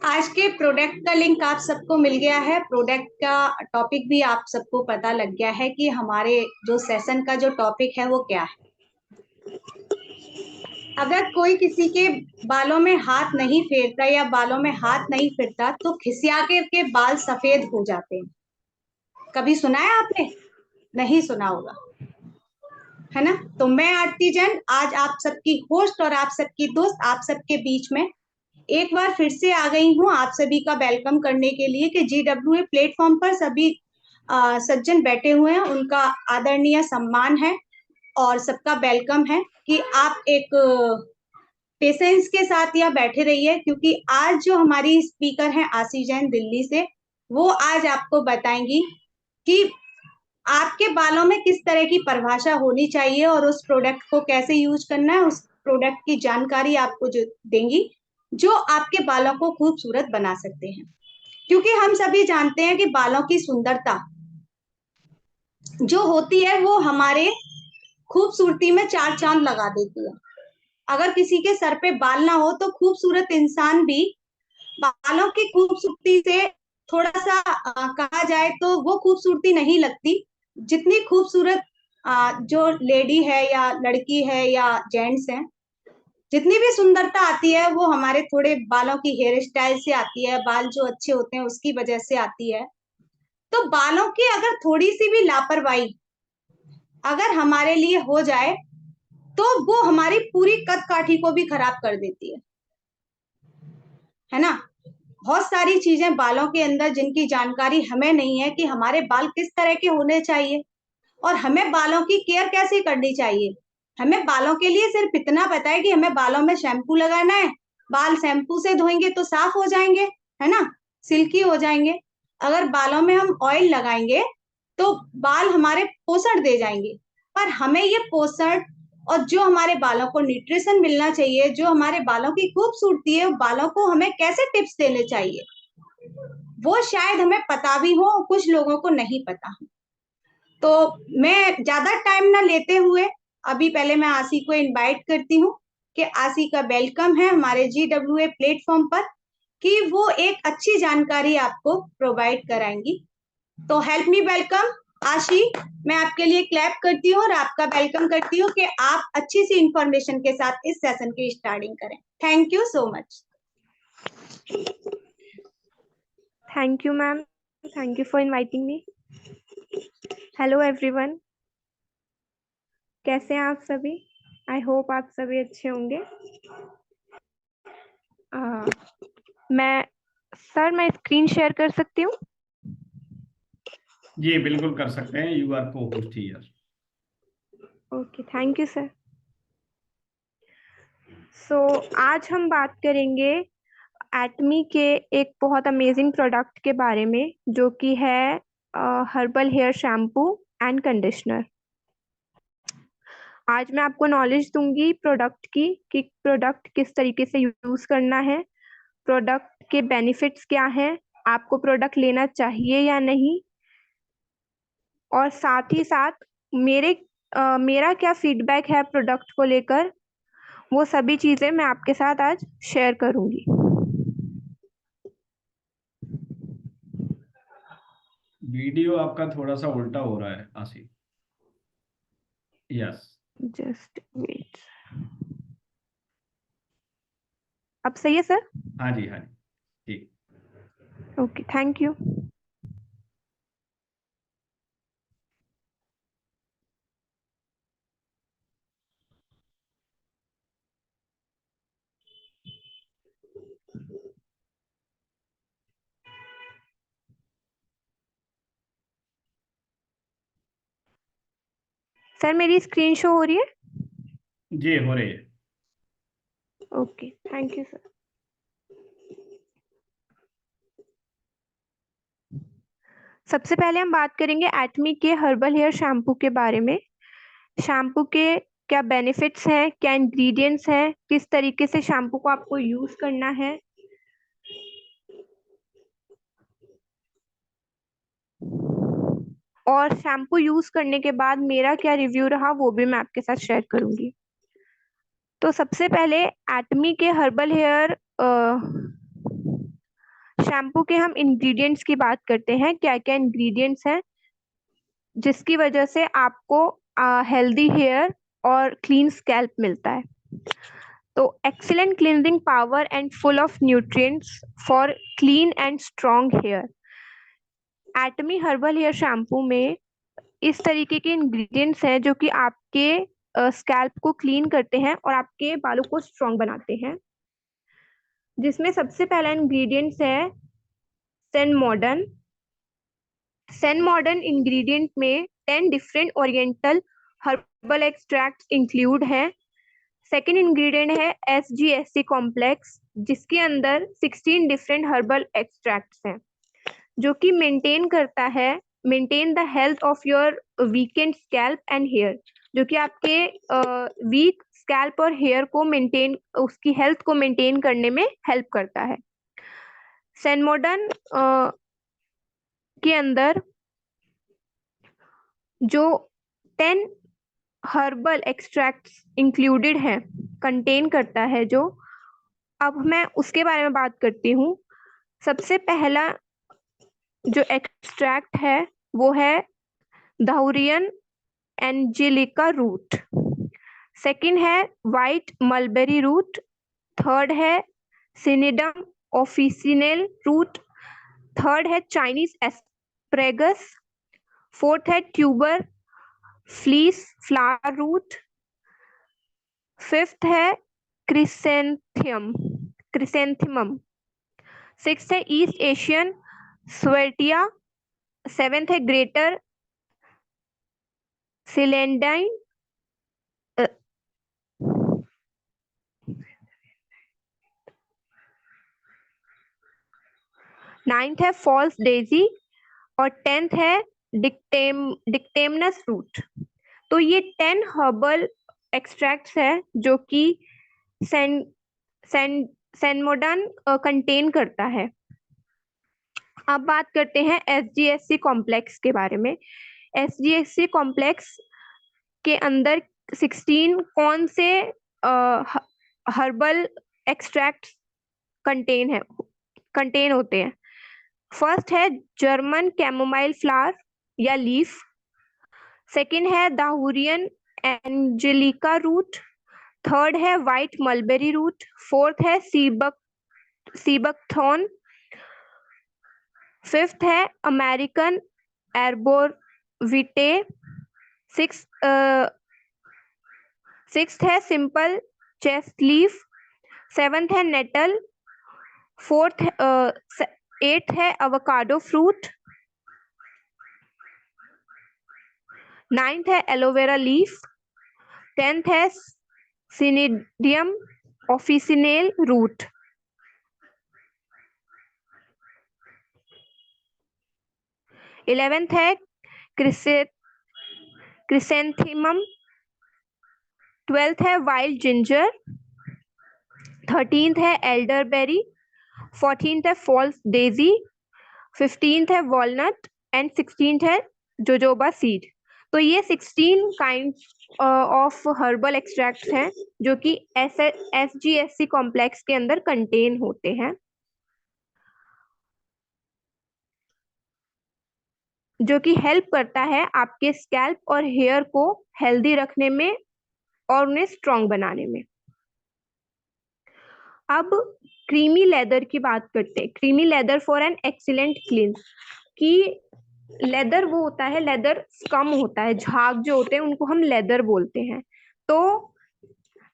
आज के प्रोडक्ट का लिंक आप सबको मिल गया है। प्रोडक्ट का टॉपिक भी आप सबको पता लग गया है कि हमारे जो सेशन का जो टॉपिक है वो क्या है। अगर कोई किसी के बालों में हाथ नहीं फेरता या बालों में हाथ नहीं फिरता तो खिसिया के बाल सफेद हो जाते हैं। कभी सुना है आपने? नहीं सुना होगा, है ना। तो मैं आरती जैन आज आप सबकी होस्ट और आप सबकी दोस्त आप सबके बीच में एक बार फिर से आ गई हूँ आप सभी का वेलकम करने के लिए कि GWA प्लेटफॉर्म पर सभी सज्जन बैठे हुए हैं, उनका आदरणीय सम्मान है और सबका वेलकम है कि आप एक पेशेंस के साथ यहाँ बैठे रहिए, क्योंकि आज जो हमारी स्पीकर हैं आशी जैन दिल्ली से, वो आज आपको बताएंगी कि आपके बालों में किस तरह की परिभाषा होनी चाहिए और उस प्रोडक्ट को कैसे यूज करना है। उस प्रोडक्ट की जानकारी आपको जो देंगी जो आपके बालों को खूबसूरत बना सकते हैं, क्योंकि हम सभी जानते हैं कि बालों की सुंदरता जो होती है वो हमारे खूबसूरती में चार चांद लगा देती है। अगर किसी के सर पे बाल ना हो तो खूबसूरत इंसान भी बालों की खूबसूरती से थोड़ा सा कहा जाए तो वो खूबसूरती नहीं लगती। जितनी खूबसूरत जो लेडी है या लड़की है या जेंट्स है, जितनी भी सुंदरता आती है वो हमारे थोड़े बालों की हेयर स्टाइल से आती है, बाल जो अच्छे होते हैं उसकी वजह से आती है। तो बालों की अगर थोड़ी सी भी लापरवाही अगर हमारे लिए हो जाए तो वो हमारी पूरी कद काठी को भी खराब कर देती है ना। बहुत सारी चीजें बालों के अंदर जिनकी जानकारी हमें नहीं है कि हमारे बाल किस तरह के होने चाहिए और हमें बालों की केयर कैसे करनी चाहिए। हमें बालों के लिए सिर्फ इतना पता है कि हमें बालों में शैम्पू लगाना है, बाल शैम्पू से धोएंगे तो साफ हो जाएंगे, है ना, सिल्की हो जाएंगे। अगर बालों में हम ऑयल लगाएंगे तो बाल हमारे पोषण दे जाएंगे, पर हमें ये पोषण और जो हमारे बालों को न्यूट्रिशन मिलना चाहिए, जो हमारे बालों की खूबसूरती है, बालों को हमें कैसे टिप्स देने चाहिए, वो शायद हमें पता भी हो, कुछ लोगों को नहीं पता। तो मैं ज्यादा टाइम ना लेते हुए अभी पहले मैं आशी को इनवाइट करती हूँ कि आशी का वेलकम है हमारे GWA प्लेटफॉर्म पर कि वो एक अच्छी जानकारी आपको प्रोवाइड कराएंगी। तो हेल्प मी वेलकम आशी। मैं आपके लिए क्लैप करती हूँ और आपका वेलकम करती हूँ कि आप अच्छी सी इंफॉर्मेशन के साथ इस सेशन की स्टार्टिंग करें। Thank you so much. Thank you, ma'am. Thank you for inviting me. Hello, everyone. कैसे हैं आप सभी? आई होप आप सभी अच्छे होंगे। मैं स्क्रीन शेयर कर सकती हूँ? जी बिल्कुल कर सकते हैं, you are co host here. Okay, thank you sir. So आज हम बात करेंगे एटमी के एक बहुत अमेजिंग प्रोडक्ट के बारे में, जो कि है herbal hair shampoo and conditioner. आज मैं आपको नॉलेज दूंगी प्रोडक्ट की कि प्रोडक्ट किस तरीके से यूज करना है, प्रोडक्ट के बेनिफिट्स क्या हैं, आपको प्रोडक्ट लेना चाहिए या नहीं, और साथ ही साथ मेरा क्या फीडबैक है प्रोडक्ट को लेकर, वो सभी चीजें मैं आपके साथ आज शेयर करूंगी। वीडियो आपका थोड़ा सा उल्टा हो रहा है आशी। Yes, just wait. अब सही है सर? हाँ जी हाँ जी, ठीक। Okay, thank you. सर मेरी स्क्रीन शो हो रही है? जी हो रही है। Okay, thank you sir. सबसे पहले हम बात करेंगे एटमी के हर्बल हेयर शैम्पू के बारे में। शैम्पू के क्या बेनिफिट्स हैं, क्या इंग्रेडिएंट्स हैं, किस तरीके से शैम्पू को आपको यूज करना है। और शैम्पू यूज करने के बाद मेरा क्या रिव्यू रहा वो भी मैं आपके साथ शेयर करूंगी। तो सबसे पहले एटमी के हर्बल हेयर शैम्पू के हम इंग्रेडिएंट्स की बात करते हैं, क्या क्या इंग्रेडिएंट्स हैं जिसकी वजह से आपको हेल्दी हेयर और क्लीन स्कैल्प मिलता है। तो excellent cleansing power and full of nutrients for clean and strong hair. Atomy herbal hair shampoo में इस तरीके के इंग्रेडिएंट्स हैं जो कि आपके स्कैल्प को क्लीन करते हैं और आपके बालों को स्ट्रॉन्ग बनाते हैं, जिसमें सबसे पहला इंग्रेडिएंट्स है Sen modern. Sen modern ingredient में 10 different oriental herbal extract include हैं। सेकेंड इंग्रेडिएंट है SGSC कॉम्प्लेक्स, जिसके अंदर 16 डिफरेंट हर्बल एक्सट्रैक्ट्स हैं जो कि maintain the health of your weakened scalp and hair, जो कि आपके वीक स्कैल्प और हेयर को उसकी हेल्थ को मेंटेन करने में हेल्प करता है। सेनमोडन के अंदर जो 10 हर्बल एक्सट्रैक्ट्स इंक्लूडेड हैं कंटेन करता है, जो अब मैं उसके बारे में बात करती हूँ। सबसे पहला जो एक्सट्रैक्ट है वो है धाउरियन एंजेलिका रूट। सेकंड है वाइट मलबेरी रूट। थर्ड है सिनिडम ऑफिसिनेल रूट। थर्ड है चाइनीज एस्प्रेगस। फोर्थ है tuber fleece flower root. Fifth है क्रिसेंथिमम। सिक्स्थ है ईस्ट एशियन स्वेटिया। सेवेंथ है ग्रेटर सिलेंडाइन। नाइन्थ है फॉल्स डेजी और 10th है डिक्टेमनस रूट। तो ये 10 हर्बल एक्सट्रैक्ट्स है जो कि सेनमोडन कंटेन करता है। अब बात करते हैं SGSC कॉम्प्लेक्स के बारे में। SGSC कॉम्प्लेक्स के अंदर 16 कौन से हर्बल एक्सट्रैक्ट्स कंटेन होते हैं। फर्स्ट है जर्मन कैमोमाइल फ्लावर या लीफ। सेकंड है दाहुरियन एंजेलिका रूट। थर्ड है वाइट मलबेरी रूट। फोर्थ है सीबकथॉर्न। फिफ्थ है अमेरिकन एर्बोविटे। सिक्स्थ है सिंपल चेस्ट लीफ। सेवंथ है नेटल। एट्थ है अवोकाडो फ्रूट। नाइन्थ है एलोवेरा लीफ। 10th है सिनिडियम ऑफिसिनेल रूट। इलेवेंथ है क्रिसेंथिमम। 12th है वाइल्ड जिंजर। 13th है एल्डरबेरी। 14th है फॉल्स डेजी। 15th है वॉलनट एंड 16th है जोजोबा सीड। तो ये 16 काइंड ऑफ हर्बल एक्सट्रैक्ट्स हैं जो कि SGSC कॉम्प्लेक्स के अंदर कंटेन होते हैं, जो कि हेल्प करता है आपके स्कैल्प और हेयर को हेल्दी रखने में और उन्हें स्ट्रॉन्ग बनाने में। अब क्रीमी लेदर की बात करते हैं। Creamy leather for an excellent क्लींस। कि लेदर वो होता है, लेदर कम होता है, झाग जो होते हैं उनको हम लेदर बोलते हैं। तो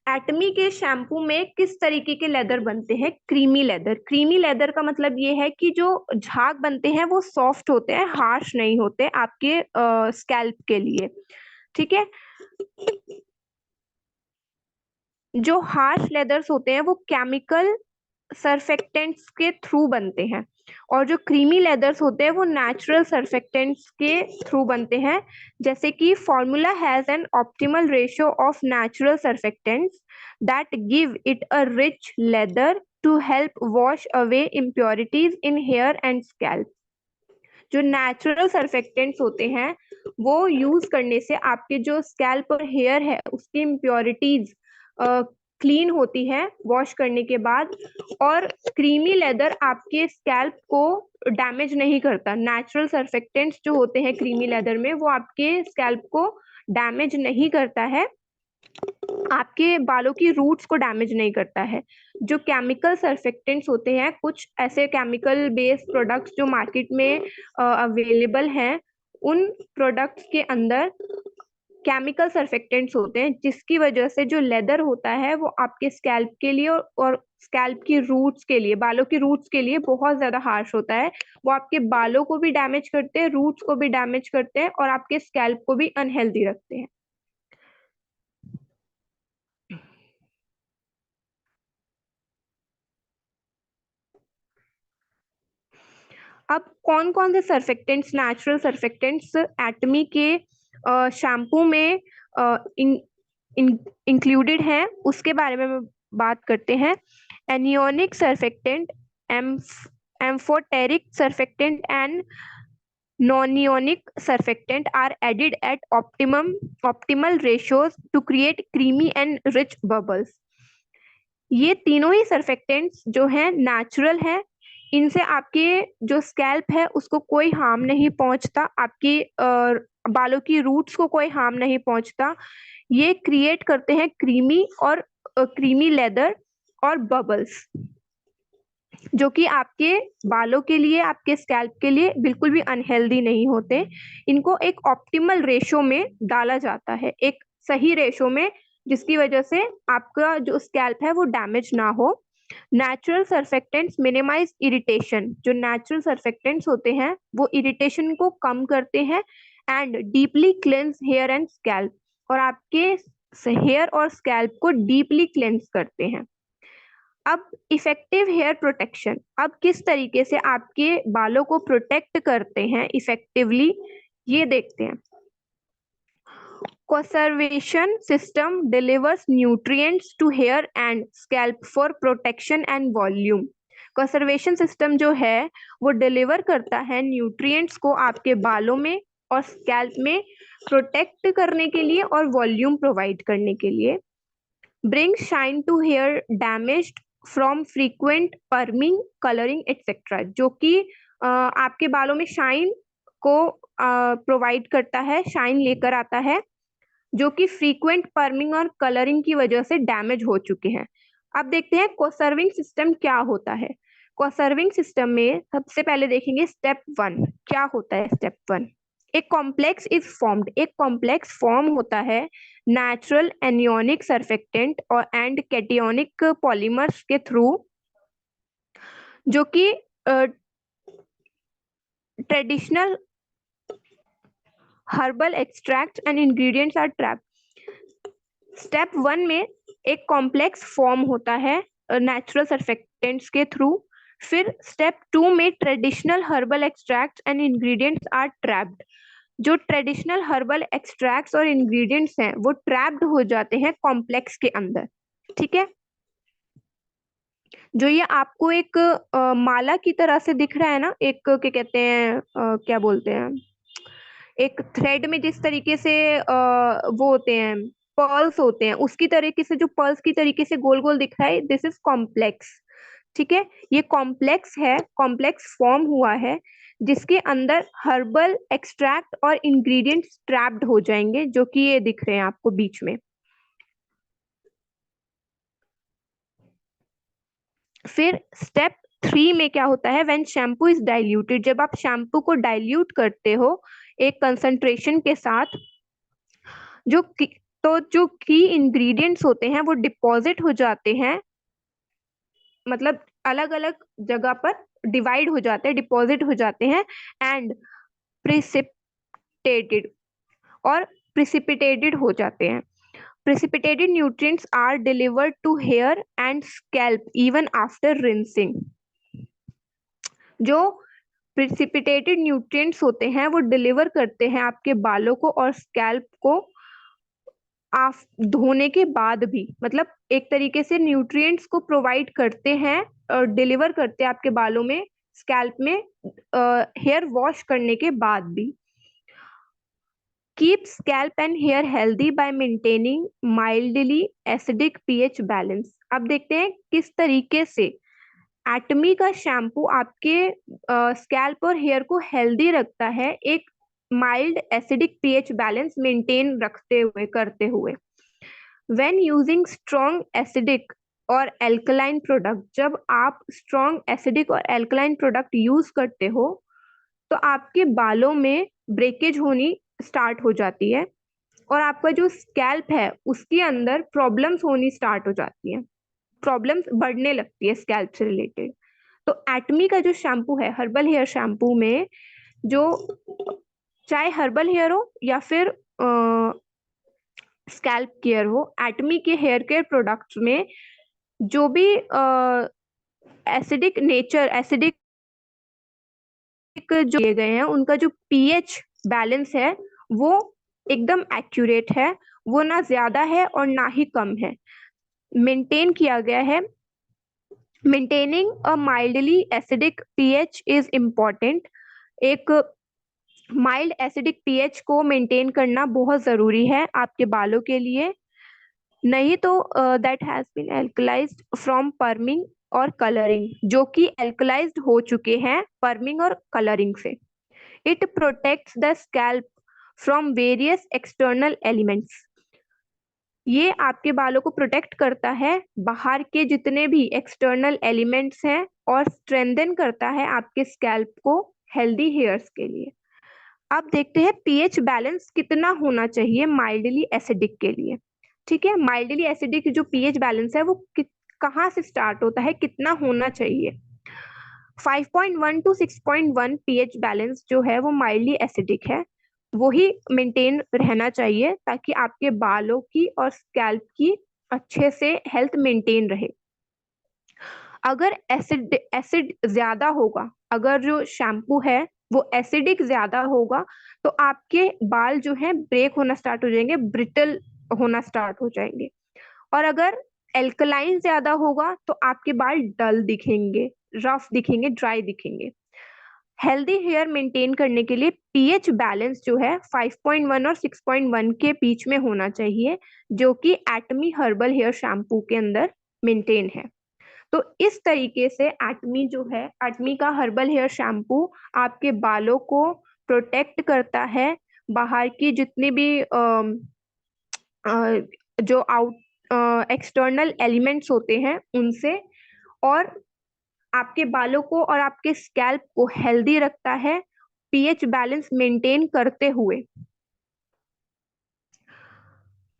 एटमी के शैम्पू में किस तरीके के लेदर बनते हैं? Creamy leather. क्रीमी लेदर का मतलब ये है कि जो झाग बनते हैं वो सॉफ्ट होते हैं, हार्श नहीं होते आपके स्कैल्प के लिए। ठीक है। जो हार्श लेदर्स होते हैं वो केमिकल सरफेक्टेंट्स के थ्रू बनते हैं और जो क्रीमी लेदर्स होते हैं वो नेचुरल सरफेक्टेंट्स के थ्रू बनते हैं। जैसे कि formula has an optimal ratio of natural surfactants that give it a rich lather to help wash away impurities in hair and scalp. जो नेचुरल सर्फेक्टेंट्स होते हैं वो यूज करने से आपके जो स्कैल्प और हेयर है उसकी इम्प्योरिटीज क्लीन होती है वॉश करने के बाद, और क्रीमी लेदर आपके स्कैल्प को डैमेज नहीं करता। नेचुरल सर्फेक्टेंट्स जो होते हैं क्रीमी लेदर में वो आपके स्कैल्प को डैमेज नहीं करता है, आपके बालों की रूट्स को डैमेज नहीं करता है। जो केमिकल सर्फेक्टेंट्स होते हैं, कुछ ऐसे केमिकल बेस्ड प्रोडक्ट्स जो मार्केट में अवेलेबल हैं, उन प्रोडक्ट्स के अंदर केमिकल सर्फेक्टेंट्स होते हैं जिसकी वजह से जो लेदर होता है वो आपके स्कैल्प के लिए और स्कैल्प की रूट्स के लिए, बालों की रूट्स के लिए बहुत ज्यादा हार्श होता है। वो आपके बालों को भी डैमेज करते हैं, रूट्स को भी डैमेज करते हैं और आपके स्कैल्प को भी अनहेल्दी रखते हैं। अब कौन कौन से सर्फेक्टेंट्स, नेचुरल सर्फेक्टेंट्स एटमी के शैम्पू में इंक्लूडेड हैं उसके बारे में बात करते हैं। एनियोनिक surfactant, amphoteric surfactant and non-ionic surfactant are added at optimal ratios to create creamy and rich bubbles. ये तीनों ही सर्फेक्टेंट्स जो हैं नेचुरल है, इनसे आपके जो स्कैल्प है उसको कोई हार्म नहीं पहुंचता, आपकी बालों की रूट्स को कोई हार्म नहीं पहुंचता। ये क्रिएट करते हैं क्रीमी और क्रीमी लेदर और बबल्स, जो कि आपके बालों के लिए, आपके स्कैल्प के लिए बिल्कुल भी अनहेल्दी नहीं होते। इनको एक ऑप्टिमल रेशो में डाला जाता है, एक सही रेशो में, जिसकी वजह से आपका जो स्कैल्प है वो डैमेज ना हो। नेचुरल सर्फेक्टेंट्स मिनिमाइज इरिटेशन, जो नेचुरल सर्फेक्टेंट्स होते हैं वो इरिटेशन को कम करते हैं and deeply cleanse hair and scalp, और आपके हेयर और स्कैल्प को डीपली क्लेंस करते हैं। अब इफेक्टिव हेयर प्रोटेक्शन, अब किस तरीके से आपके बालों को प्रोटेक्ट करते हैं इफेक्टिवली, ये देखते हैं। Conservation system delivers nutrients to hair and scalp for protection and volume. Conservation system जो है वो डिलीवर करता है न्यूट्रिएंट्स को आपके बालों में और स्कैल्प में प्रोटेक्ट करने के लिए और वॉल्यूम प्रोवाइड करने के लिए। Bring shine to hair damaged from frequent perming, colouring etcetera, जो कि आपके बालों में शाइन को प्रोवाइड करता है, शाइन लेकर आता है, जो कि फ्रीक्वेंट पर्मिंग और कलरिंग की वजह से डैमेज हो चुके हैं। अब देखते हैं कंजर्विंग सिस्टम क्या होता है। कंजर्विंग सिस्टम में सबसे पहले देखेंगे स्टेप 1 क्या होता है। स्टेप 1, एक कॉम्प्लेक्स इज फॉर्म्ड, एक कॉम्प्लेक्स फॉर्म होता है नेचुरल एनियोनिक सर्फेक्टेंट और एंड कैटियोनिक पॉलीमर्स के थ्रू, जो कि traditional herbal extract and ingredients are trapped. Step 1 में एक कॉम्प्लेक्स फॉर्म होता है नेचुरल सर्फेक्टेंट्स के थ्रू। फिर स्टेप 2 में traditional herbal extracts and ingredients are trapped. जो ट्रेडिशनल हर्बल एक्सट्रैक्ट्स और इंग्रेडिएंट्स हैं वो ट्रैप्ड हो जाते हैं कॉम्प्लेक्स के अंदर, ठीक है। जो ये आपको एक माला की तरह से दिख रहा है ना, एक क्या कहते हैं, क्या बोलते हैं, एक थ्रेड में जिस तरीके से वो होते हैं, पर्ल्स होते हैं, उसकी तरीके से, जो पर्ल्स की तरीके से गोल गोल दिख रहा है, दिस इज कॉम्प्लेक्स, ठीक है। ये कॉम्प्लेक्स है, कॉम्प्लेक्स फॉर्म हुआ है जिसके अंदर हर्बल एक्सट्रैक्ट और इंग्रेडिएंट्स ट्रैप्ड हो जाएंगे, जो कि ये दिख रहे हैं आपको बीच में। फिर स्टेप 3 में क्या होता है, व्हेन शैम्पू इज डाइल्यूटेड, जब आप शैम्पू को डाइल्यूट करते हो एक कंसंट्रेशन के साथ, जो की इंग्रेडिएंट्स होते हैं वो डिपॉजिट हो जाते हैं, मतलब अलग अलग जगह पर डिवाइड हो जाते हैं, डिपॉजिट हो जाते हैं, एंड प्रिसिपिटेटेड और प्रिसिपिटेटेड हो जाते हैं। Precipitated nutrients are delivered to hair and scalp even after rinsing. जो precipitated nutrients होते हैं वो डिलीवर करते हैं आपके बालों को और स्कैल्प को आप धोने के बाद भी, मतलब एक तरीके से न्यूट्रिएंट्स को प्रोवाइड करते हैं और डिलीवर करते हैं आपके बालों में स्कैल्प में हेयर वॉश करने के बाद भी। Keep scalp and hair healthy by maintaining mildly acidic pH balance. अब देखते हैं किस तरीके से एटमी का शैम्पू आपके स्कैल्प और हेयर को हेल्दी रखता है, एक mild acidic pH balance maintain रखते हुए करते हुए। व्हेन यूजिंग स्ट्रॉन्ग एसिडिक और एल्कलाइन प्रोडक्ट, जब आप स्ट्रॉन्ग एसिडिक और एल्कलाइन प्रोडक्ट यूज करते हो तो आपके बालों में ब्रेकेज होनी स्टार्ट हो जाती है और आपका जो स्कैल्प है उसके अंदर प्रॉब्लम्स होनी स्टार्ट हो जाती है, प्रॉब्लम्स बढ़ने लगती है स्कैल्प से रिलेटेड। तो एटमी का जो शैम्पू है, हर्बल हेयर शैम्पू में, जो चाहे हर्बल हेयर हो या फिर स्कैल्प केयर हो, एटमी के हेयर केयर प्रोडक्ट्स में जो भी एसिडिक नेचर, एसिडिक जो दिए गए हैं, उनका जो पीएच बैलेंस है वो एकदम एक्यूरेट है, वो ना ज्यादा है और ना ही कम है, मेंटेन किया गया है। Maintaining a mildly acidic pH is important. एक माइल्ड एसिडिक पीएच को मेंटेन करना बहुत जरूरी है आपके बालों के लिए, नहीं तो that has been alkalized from perming और कलरिंग, जो कि एल्कलाइज्ड हो चुके हैं पर्मिंग और कलरिंग से। It protects the scalp from various external elements. ये आपके बालों को प्रोटेक्ट करता है बाहर के जितने भी एक्सटर्नल एलिमेंट्स हैं और स्ट्रेंथन करता है आपके स्कैल्प को हेल्दी हेयर्स के लिए। अब देखते हैं पीएच बैलेंस कितना होना चाहिए माइल्डली एसिडिक के लिए। ठीक है, माइल्डली एसिडिक जो पीएच बैलेंस है वो कहाँ से स्टार्ट होता है, कितना होना चाहिए। 5.1 to 6.1 पीएच बैलेंस जो है वो माइल्डली एसिडिक है, वही मेंटेन रहना चाहिए ताकि आपके बालों की और स्कैल्प की अच्छे से हेल्थ मेंटेन रहे। अगर एसिड ज्यादा होगा, अगर जो शैम्पू है वो एसिडिक ज्यादा होगा तो आपके बाल जो है ब्रेक होना स्टार्ट हो जाएंगे, ब्रिटल होना स्टार्ट हो जाएंगे। और अगर एल्कलाइन ज्यादा होगा तो आपके बाल डल दिखेंगे, रफ दिखेंगे, ड्राई दिखेंगे। हेल्दी हेयर मेंटेन करने के लिए पीएच बैलेंस जो है 5.1 और 6.1 के बीच में होना चाहिए, जो कि एटमी हर्बल हेयर शैम्पू के अंदर मेंटेन है। तो इस तरीके से एटमी जो है, एटमी का हर्बल हेयर शैम्पू आपके बालों को प्रोटेक्ट करता है बाहर की जितनी भी जो आउट एक्सटर्नल एलिमेंट्स होते हैं उनसे, और आपके बालों को और आपके स्कैल्प को हेल्दी रखता है पीएच बैलेंस मेंटेन करते हुए।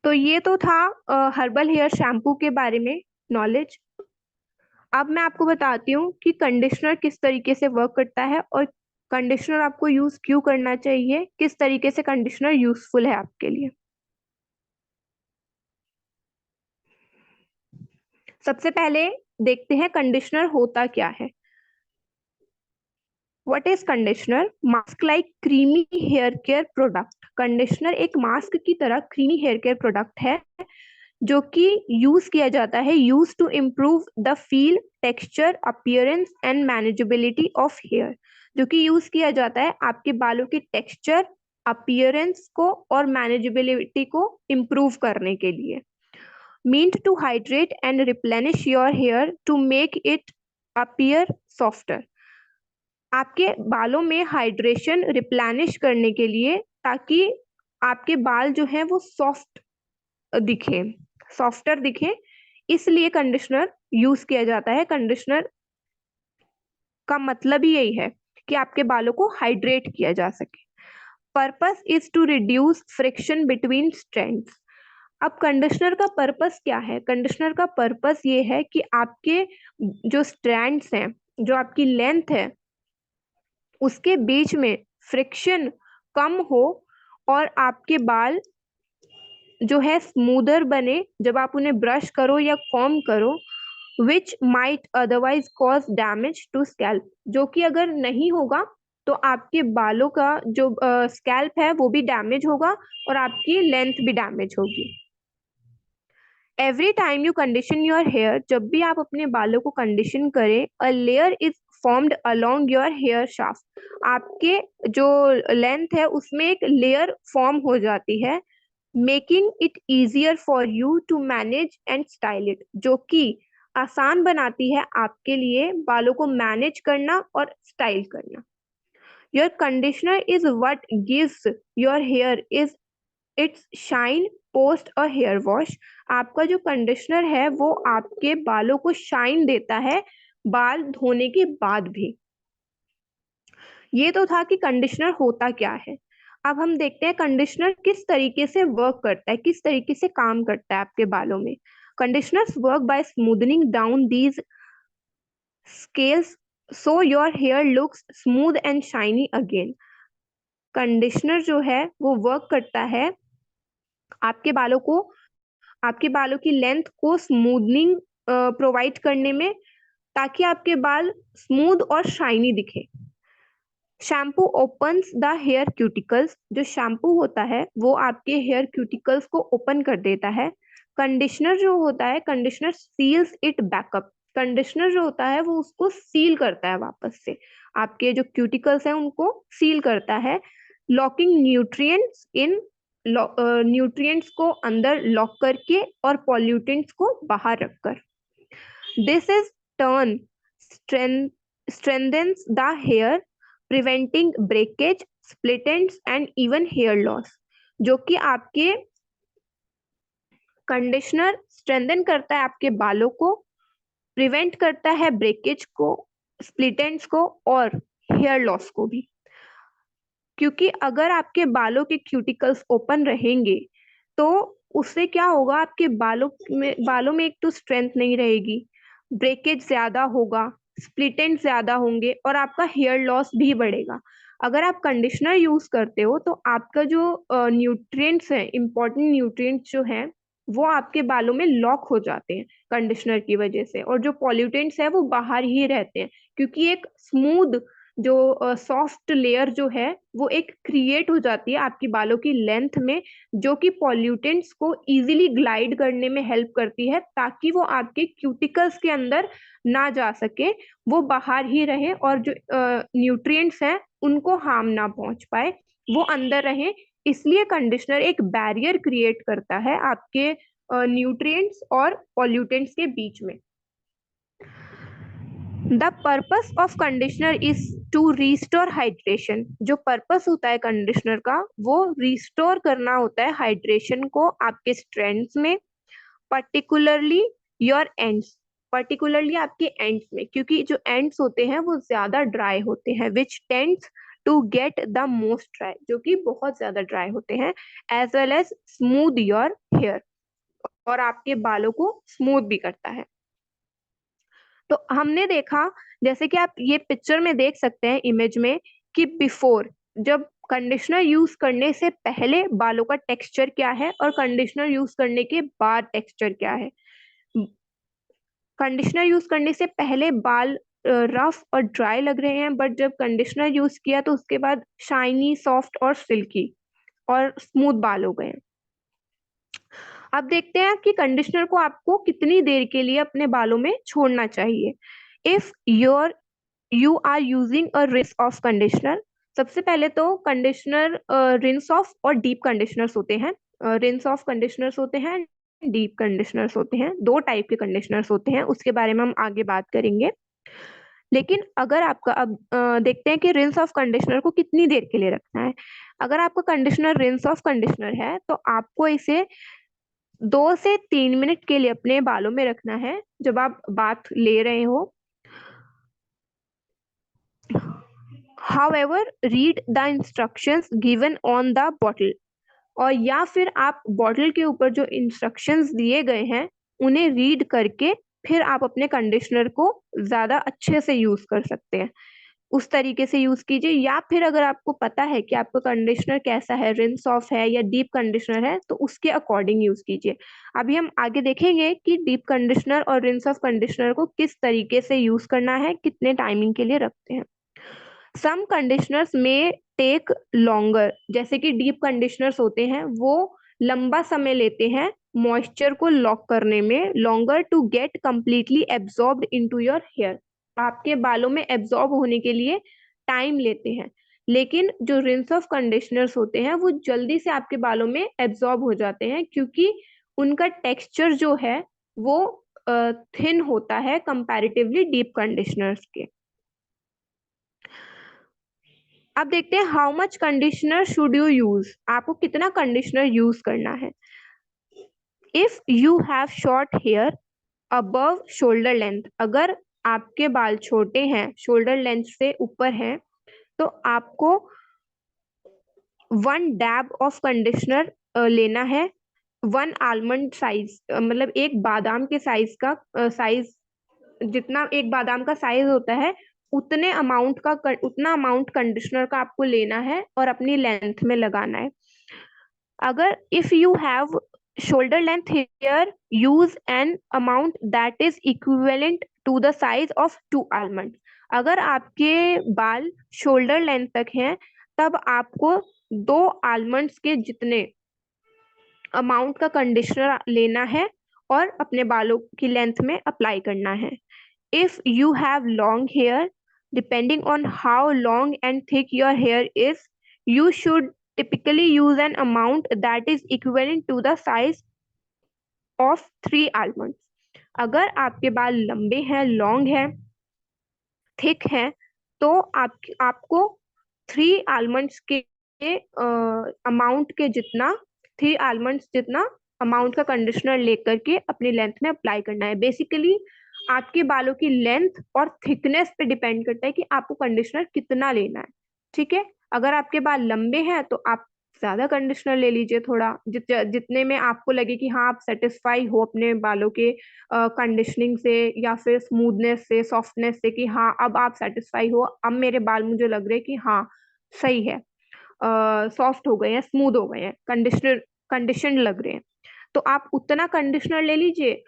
तो ये तो था हर्बल हेयर शैम्पू के बारे में नॉलेज। अब मैं आपको बताती हूँ कि कंडीशनर किस तरीके से वर्क करता है और कंडीशनर आपको यूज क्यों करना चाहिए, किस तरीके से कंडीशनर यूजफुल है आपके लिए। सबसे पहले देखते हैं कंडीशनर होता क्या है। What is conditioner? Mask like creamy hair care product. Conditioner एक मास्क की तरह क्रीमी हेयर केयर प्रोडक्ट है जो कि यूज किया जाता है, use to improve the feel, texture, appearance and manageability of hair, जो कि यूज किया जाता है आपके बालों की टेक्सचर, अपीयरेंस को और मैनेजेबिलिटी को इम्प्रूव करने के लिए। Meant to hydrate and replenish your hair to make it appear softer. आपके बालों में हाइड्रेशन रिप्लेनिश करने के लिए, ताकि आपके बाल जो हैं वो सॉफ्ट दिखे, सॉफ्टर दिखे, इसलिए कंडीशनर यूज किया जाता है। कंडीशनर का मतलब ही यही है कि आपके बालों को हाइड्रेट किया जा सके। Purpose is to reduce friction between strands. अब कंडीशनर का पर्पस क्या है? कंडीशनर का पर्पस ये है कि आपके जो स्ट्रैंड्स हैं, जो आपकी लेंथ है, उसके बीच में फ्रिक्शन कम हो और आपके बाल जो है स्मूदर बने जब आप उन्हें ब्रश करो या कॉम्ब करो, which might otherwise cause damage to scalp. जो कि अगर नहीं होगा तो आपके बालों का जो स्कैल्प है वो भी डैमेज होगा और आपकी लेंथ भी डैमेज होगी। Every time you condition your hair, जब भी आप अपने बालों को कंडीशन करें, a layer is formed along your hair shaft. आपके जो लेंथ है उसमें एक लेयर फॉर्म हो जाती है, making it easier for you to manage and style it, जो कि आसान बनाती है आपके लिए बालों को मैनेज करना और स्टाइल करना. Your conditioner is what gives your hair is its shine post a hair wash. आपका जो कंडीशनर है वो आपके बालों को शाइन देता है बाल धोने के बाद भी. ये तो था कि कंडीशनर होता क्या है. अब हम देखते हैं कंडीशनर किस तरीके से वर्क करता है, किस तरीके से काम करता है आपके बालों में. Conditioners work by smoothening down these scales so your hair looks smooth and shiny again. Conditioner जो है वो वर्क करता है आपके बालों की लेंथ को स्मूदनिंग प्रोवाइड करने में, ताकि आपके बाल स्मूथ और शाइनी दिखे. Shampoo opens the hair cuticles. जो शैम्पू होता है वो आपके हेयर क्यूटिकल्स को ओपन कर देता है. कंडीशनर जो होता है, conditioner seals it back up. Conditioner जो होता है वो उसको सील करता है वापस से, आपके जो क्यूटिकल्स हैं उनको सील करता है, लॉकिंग न्यूट्रिएंट्स को अंदर लॉक करके और पॉल्यूटेंट्स को बाहर रखकर. This is turn strengthens the hair, preventing breakage, split ends and even hair loss. जो कि आपके कंडीशनर स्ट्रेंथन करता है आपके बालों को, प्रिवेंट करता है ब्रेकेज को, स्प्लिट एंड्स को और हेयर लॉस को भी. क्योंकि अगर आपके बालों के क्यूटिकल्स ओपन रहेंगे तो उससे क्या होगा, आपके बालों में एक तो स्ट्रेंथ नहीं रहेगी, ब्रेकेज ज्यादा होगा, स्प्लिट एंड ज्यादा होंगे और आपका हेयर लॉस भी बढ़ेगा. अगर आप कंडीशनर यूज करते हो तो आपका जो न्यूट्रिएंट्स है, इंपॉर्टेंट न्यूट्रिएंट्स जो हैं वो आपके बालों में लॉक हो जाते हैं कंडीशनर की वजह से, और जो पॉल्यूटेंट्स है वो बाहर ही रहते हैं. क्योंकि एक स्मूथ जो सॉफ्ट लेयर जो है वो एक क्रिएट हो जाती है आपकी बालों की लेंथ में, जो कि पॉल्यूटेंट्स को इजीली ग्लाइड करने में हेल्प करती है, ताकि वो आपके क्यूटिकल्स के अंदर ना जा सके, वो बाहर ही रहे और जो न्यूट्रिएंट्स हैं उनको हार्म ना पहुंच पाए, वो अंदर रहे. इसलिए कंडीशनर एक बैरियर क्रिएट करता है आपके न्यूट्रिएंट्स और पॉल्यूटेंट्स के बीच में. The purpose of conditioner is to restore hydration. जो पर्पस होता है कंडीशनर का वो रिस्टोर करना होता है हाइड्रेशन को आपके स्ट्रैंड्स में, पर्टिकुलरली योर एंड्स, पर्टिकुलरली आपके एंड्स में, क्योंकि जो एंड्स होते हैं वो ज्यादा ड्राई होते हैं, which tends to get the most dry, जो कि बहुत ज्यादा ड्राई होते हैं, as well as smooth your hair, और आपके बालों को स्मूथ भी करता है. तो हमने देखा, जैसे कि आप ये पिक्चर में देख सकते हैं इमेज में, कि बिफोर, जब कंडीशनर यूज करने से पहले बालों का टेक्सचर क्या है और कंडीशनर यूज करने के बाद टेक्सचर क्या है. कंडीशनर यूज करने से पहले बाल रफ और ड्राई लग रहे हैं, बट जब कंडीशनर यूज किया तो उसके बाद शाइनी, सॉफ्ट और सिल्की और स्मूथ बाल हो गए. अब देखते हैं कि कंडीशनर को आपको कितनी देर के लिए अपने बालों में छोड़ना चाहिए. If you are using a rinse off conditioner, सबसे पहले तो कंडीशनर रिंस ऑफ और डीप कंडीशनर्स होते हैं. रिंस ऑफ कंडीशनर्स होते हैं, डीप कंडीशनर्स होते हैं, दो टाइप के कंडीशनर्स होते हैं, उसके बारे में हम आगे बात करेंगे. लेकिन अगर आपका अब देखते हैं कि रिंस ऑफ कंडीशनर को कितनी देर के लिए रखना है. अगर आपका कंडीशनर रिंस ऑफ कंडीशनर है तो आपको इसे 2 से 3 मिनट के लिए अपने बालों में रखना है जब आप बाथ ले रहे हो. However, read the instructions given on the bottle. और या फिर आप बॉटल के ऊपर जो इंस्ट्रक्शंस दिए गए हैं उन्हें रीड करके फिर आप अपने कंडीशनर को ज्यादा अच्छे से यूज कर सकते हैं, उस तरीके से यूज कीजिए. या फिर अगर आपको पता है कि आपका कंडीशनर कैसा है, रिंस ऑफ है या डीप कंडीशनर है, तो उसके अकॉर्डिंग यूज कीजिए. अभी हम आगे देखेंगे कि डीप कंडीशनर और रिंस ऑफ कंडीशनर को किस तरीके से यूज करना है, कितने टाइमिंग के लिए रखते हैं. सम कंडीशनर्स में टेक लॉन्गर, जैसे कि डीप कंडीशनर्स होते हैं वो लंबा समय लेते हैं मॉइस्चर को लॉक करने में, longer to get completely absorbed into your hair. आपके बालों में एब्जॉर्ब होने के लिए टाइम लेते हैं, लेकिन जो रिंस ऑफ कंडीशनर्स होते हैं वो जल्दी से आपके बालों में एब्जॉर्ब हो जाते हैं, क्योंकि उनका टेक्सचर जो है वो थिन होता है कंपैरेटिवली डीप कंडीशनर्स के। अब देखते हैं how much conditioner should you use, आपको कितना कंडीशनर यूज करना है। If you have short hair above shoulder length, अगर आपके बाल छोटे हैं, शोल्डर लेंथ से ऊपर हैं, तो आपको 1 डैब ऑफ कंडीशनर लेना है। 1 आलमंड साइज, मतलब एक बादाम के साइज का साइज, जितना एक बादाम का साइज होता है उतना अमाउंट कंडीशनर का आपको लेना है और अपनी लेंथ में लगाना है। अगर if you have shoulder length hair, use an amount that is equivalent to the size of 2 almonds। अगर आपके बाल शोल्डर लेंथ तक हैं, तब आपको 2 आलमंड्स के जितने अमाउंट का कंडीशनर लेना है और अपने बालों की लेंथ में अप्लाई करना है। If you have long hair, depending on how long and thick your hair is, you should typically use an amount that is equivalent to the size of 3 almonds। अगर आपके बाल लंबे हैं, लॉन्ग है, thick है, तो आपको 3 आलमंड्स के अमाउंट के जितना 3 आलमंड्स जितना अमाउंट का कंडीशनर लेकर के अपनी लेंथ में अप्लाई करना है। बेसिकली आपके बालों की लेंथ और थिकनेस पे डिपेंड करता है कि आपको कंडीशनर कितना लेना है। ठीक है, अगर आपके बाल लंबे हैं तो आप ज्यादा कंडीशनर ले लीजिए, थोड़ा जितने में आपको लगे कि हाँ आप सेटिस्फाई हो अपने बालों के कंडीशनिंग से या फिर स्मूथनेस से, सॉफ्टनेस से, कि हाँ अब आप सेटिस्फाई हो, अब मेरे बाल मुझे लग रहे हैं कि हाँ सही है, सॉफ्ट हो गए हैं, स्मूथ हो गए हैं, कंडीशन लग रहे हैं, तो आप उतना कंडीशनर ले लीजिए।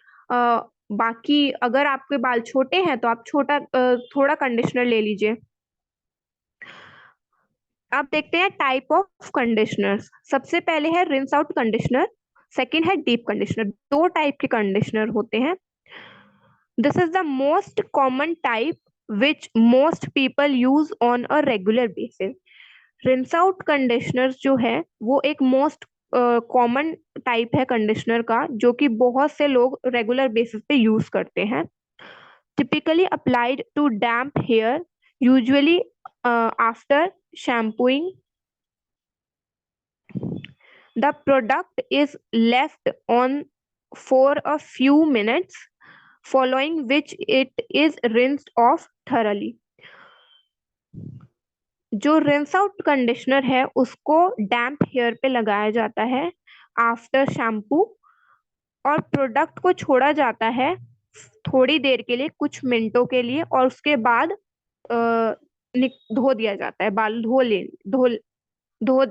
बाकी अगर आपके बाल छोटे हैं तो आप थोड़ा कंडीशनर ले लीजिए। अब देखते हैं टाइप ऑफ कंडीशनर्स। सबसे पहले है रिंस आउट कंडीशनर, सेकंड है डीप कंडीशनर। 2 टाइप के कंडीशनर होते हैं। This is the most common type which most people use on a regular basis. Rinse out conditioner जो है वो एक मोस्ट कॉमन टाइप है कंडीशनर का, जो कि बहुत से लोग रेगुलर बेसिस पे यूज करते हैं। Typically applied to damp hair, usually after shampooing। The product is left on for a few minutes, following which it is rinsed off thoroughly। जो रिंस आउट कंडीशनर है उसको डैम्प हेयर पे लगाया जाता है आफ्टर शैम्पू, और प्रोडक्ट को छोड़ा जाता है थोड़ी देर के लिए, कुछ मिनटों के लिए, और उसके बाद धो दिया जाता है। बाल धो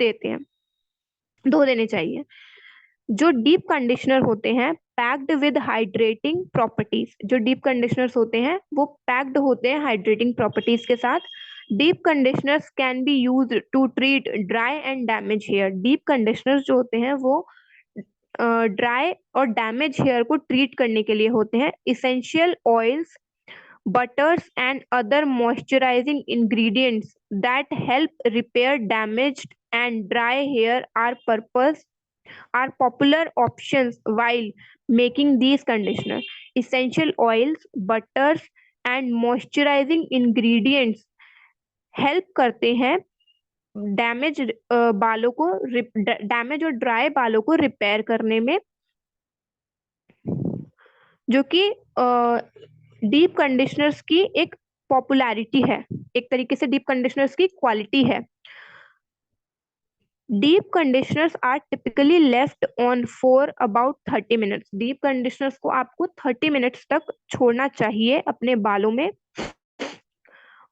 देने चाहिए। जो डीप कंडीशनर होते हैं पैक्ड विद हाइड्रेटिंग प्रॉपर्टीज, जो डीप कंडीशनर्स होते हैं वो पैक्ड होते हैं हाइड्रेटिंग प्रॉपर्टीज के साथ। Deep conditioners can be used to treat dry and damage hair. Deep conditioners जो होते हैं वो ड्राई और डैमेज हेयर को ट्रीट करने के लिए होते हैं। Essential oils, butters and other moisturizing ingredients that help repair damaged and dry hair are popular options while making these conditioner। Essential oils, butters and moisturizing ingredients help करते हैं damage और dry बालों को रिपेयर करने में, जो कि deep conditioners की एक पॉपुलैरिटी है, एक तरीके से डीप कंडीशनर्स की क्वालिटी है। Deep conditioners are typically left on for about 30 minutes. Deep conditioners को आपको 30 मिनट्स तक छोड़ना चाहिए अपने बालों में।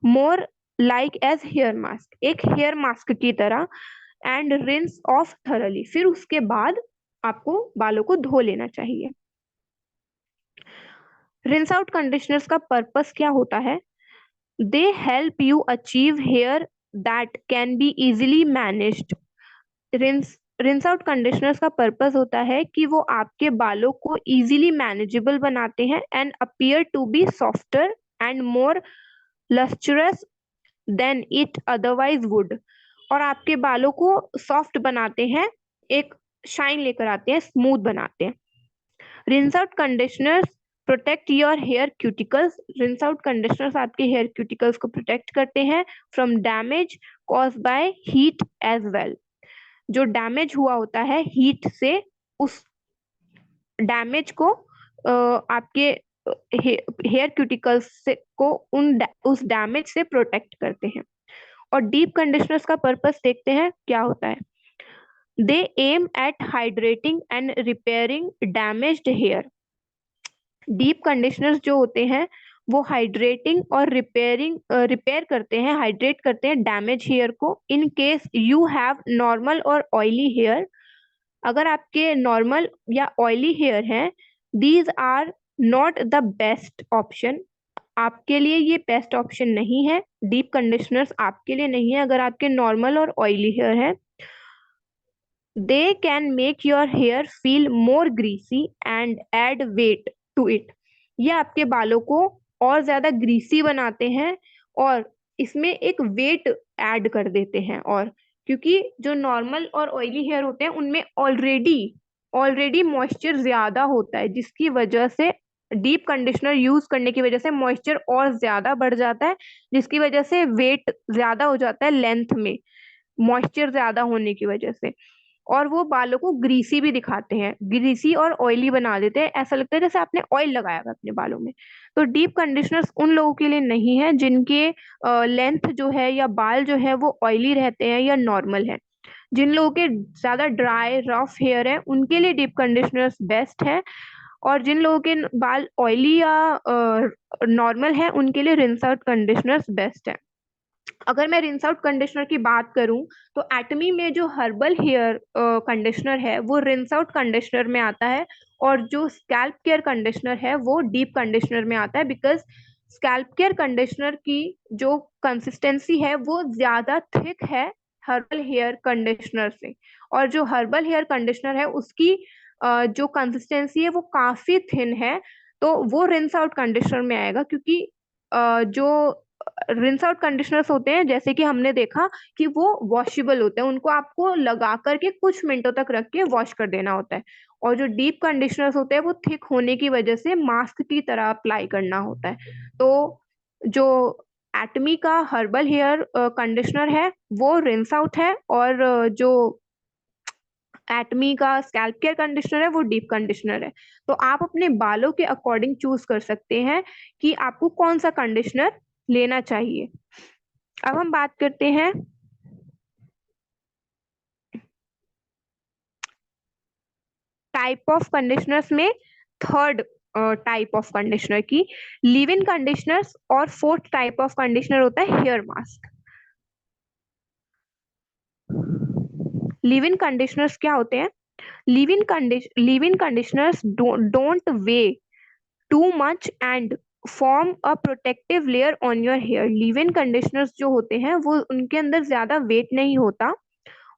More like as hair mask, एक हेयर मास्क की तरह। एंड रिंस ऑफ थरली, फिर उसके बाद आपको बालों को धो लेना चाहिए। रिंस आउट कंडीशनर्स का पर्पस क्या होता है? They help you achieve hair that can be easily managed. Rinse out conditioners का पर्पस होता है कि वो आपके बालों को इजीली मैनेजेबल बनाते हैं and appear to be softer and more lustrous than it otherwise would, और आपके बालों को सॉफ्ट बनाते हैं, एक शाइन लेकर आते हैं, स्मूथ बनाते हैं। Rinse out conditioners protect your hair cuticles, rinse out conditioners आपके हेयर क्यूटिकल्स को प्रोटेक्ट करते हैं from damage cause by heat as well, जो डैमेज हुआ होता है हीट से, उस डैमेज को आपके हेयर क्यूटिकल्स से को उस डैमेज से प्रोटेक्ट करते हैं। और डीप कंडीशनर्स का पर्पस देखते हैं क्या होता है। They aim at hydrating and repairing damaged hair, deep conditioners जो होते हैं वो हाइड्रेटिंग और रिपेयर करते हैं, हाइड्रेट करते हैं डैमेज हेयर को। In case you have normal और ऑयली हेयर, अगर आपके नॉर्मल या ऑयली हेयर हैं, these are not the best option, आपके लिए ये बेस्ट ऑप्शन नहीं है, डीप कंडीशनर्स आपके लिए नहीं है अगर आपके नॉर्मल और ऑयली हेयर है। They can make your hair feel more greasy and add weight to it, ये आपके बालों को और ज्यादा ग्रीसी बनाते हैं और इसमें एक वेट ऐड कर देते हैं। और क्योंकि जो नॉर्मल और ऑयली हेयर होते हैं उनमें ऑलरेडी मॉइस्चर ज्यादा होता है, जिसकी वजह से डीप कंडीशनर यूज करने की वजह से मॉइस्चर और ज्यादा बढ़ जाता है, जिसकी वजह से वेट ज्यादा हो जाता है लेंथ में, मॉइस्चर ज्यादा होने की वजह से, और वो बालों को ग्रीसी भी दिखाते हैं, ग्रीसी और ऑयली बना देते हैं, ऐसा लगता है जैसे आपने ऑयल लगाया हुआ अपने बालों में। तो डीप कंडीशनर्स उन लोगों के लिए नहीं है जिनके लेंथ जो है या बाल जो है वो ऑयली रहते हैं या नॉर्मल है। जिन लोगों के ज्यादा ड्राई रफ हेयर है उनके लिए डीप कंडीशनर्स बेस्ट है, और जिन लोगों के बाल ऑयली या नॉर्मल है उनके लिए रिंस आउट कंडीशनर्स बेस्ट है। अगर मैं रिंस आउट कंडीशनर की बात करूं तो एटमी में जो हर्बल हेयर कंडीशनर है वो रिंस आउट कंडीशनर में आता है, और जो स्कैल्प केयर कंडीशनर है वो डीप कंडीशनर में आता है, बिकॉज स्कैल्प केयर कंडीशनर की जो कंसिस्टेंसी है वो ज्यादा थिक है हर्बल हेयर कंडीशनर से, और जो हर्बल हेयर कंडीशनर है उसकी जो कंसिस्टेंसी है वो काफी थिन है, तो वो रिंस आउट कंडीशनर में आएगा। क्योंकि जो रिंस आउट कंडीशनर्स होते हैं जैसे कि हमने देखा कि वो वॉशेबल होते हैं, उनको आपको लगा करके कुछ मिनटों तक रख के वॉश कर देना होता है, और जो डीप कंडीशनर्स होते हैं वो थिक होने की वजह से मास्क की तरह अप्लाई करना होता है। तो जो एटमी का हर्बल हेयर कंडीशनर है वो रिंस आउट है, और जो एटमी का स्कैल्प केयर कंडीशनर है वो डीप कंडीशनर है। तो आप अपने बालों के अकॉर्डिंग चूज कर सकते हैं कि आपको कौन सा कंडीशनर लेना चाहिए। अब हम बात करते हैं टाइप ऑफ कंडीशनर्स में, थर्ड टाइप ऑफ कंडीशनर की, लिव इन कंडीशनर्स, और फोर्थ टाइप ऑफ कंडीशनर होता है hair mask. Leave in conditioners क्या होते हैं? Leave in conditioners don't weigh too much and form a protective layer on your hair. Leave in conditioners जो होते हैं वो उनके अंदर ज्यादा वेट नहीं होता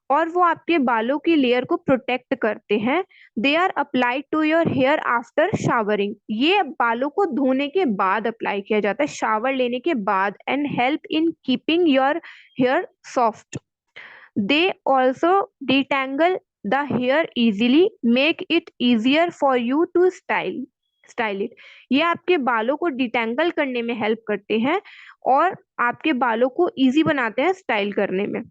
और वो आपके बालों की लेयर को प्रोटेक्ट करते हैं। They are applied to your hair after showering, ये बालों को धोने के बाद अप्लाई किया जाता है, शावर लेने के बाद, and help in keeping your hair soft. They also detangle the hair easily, make it easier for you to style it. ये आपके बालों को डिटेंगल करने में हेल्प करते हैं और आपके बालों को इजी बनाते हैं स्टाइल करने में।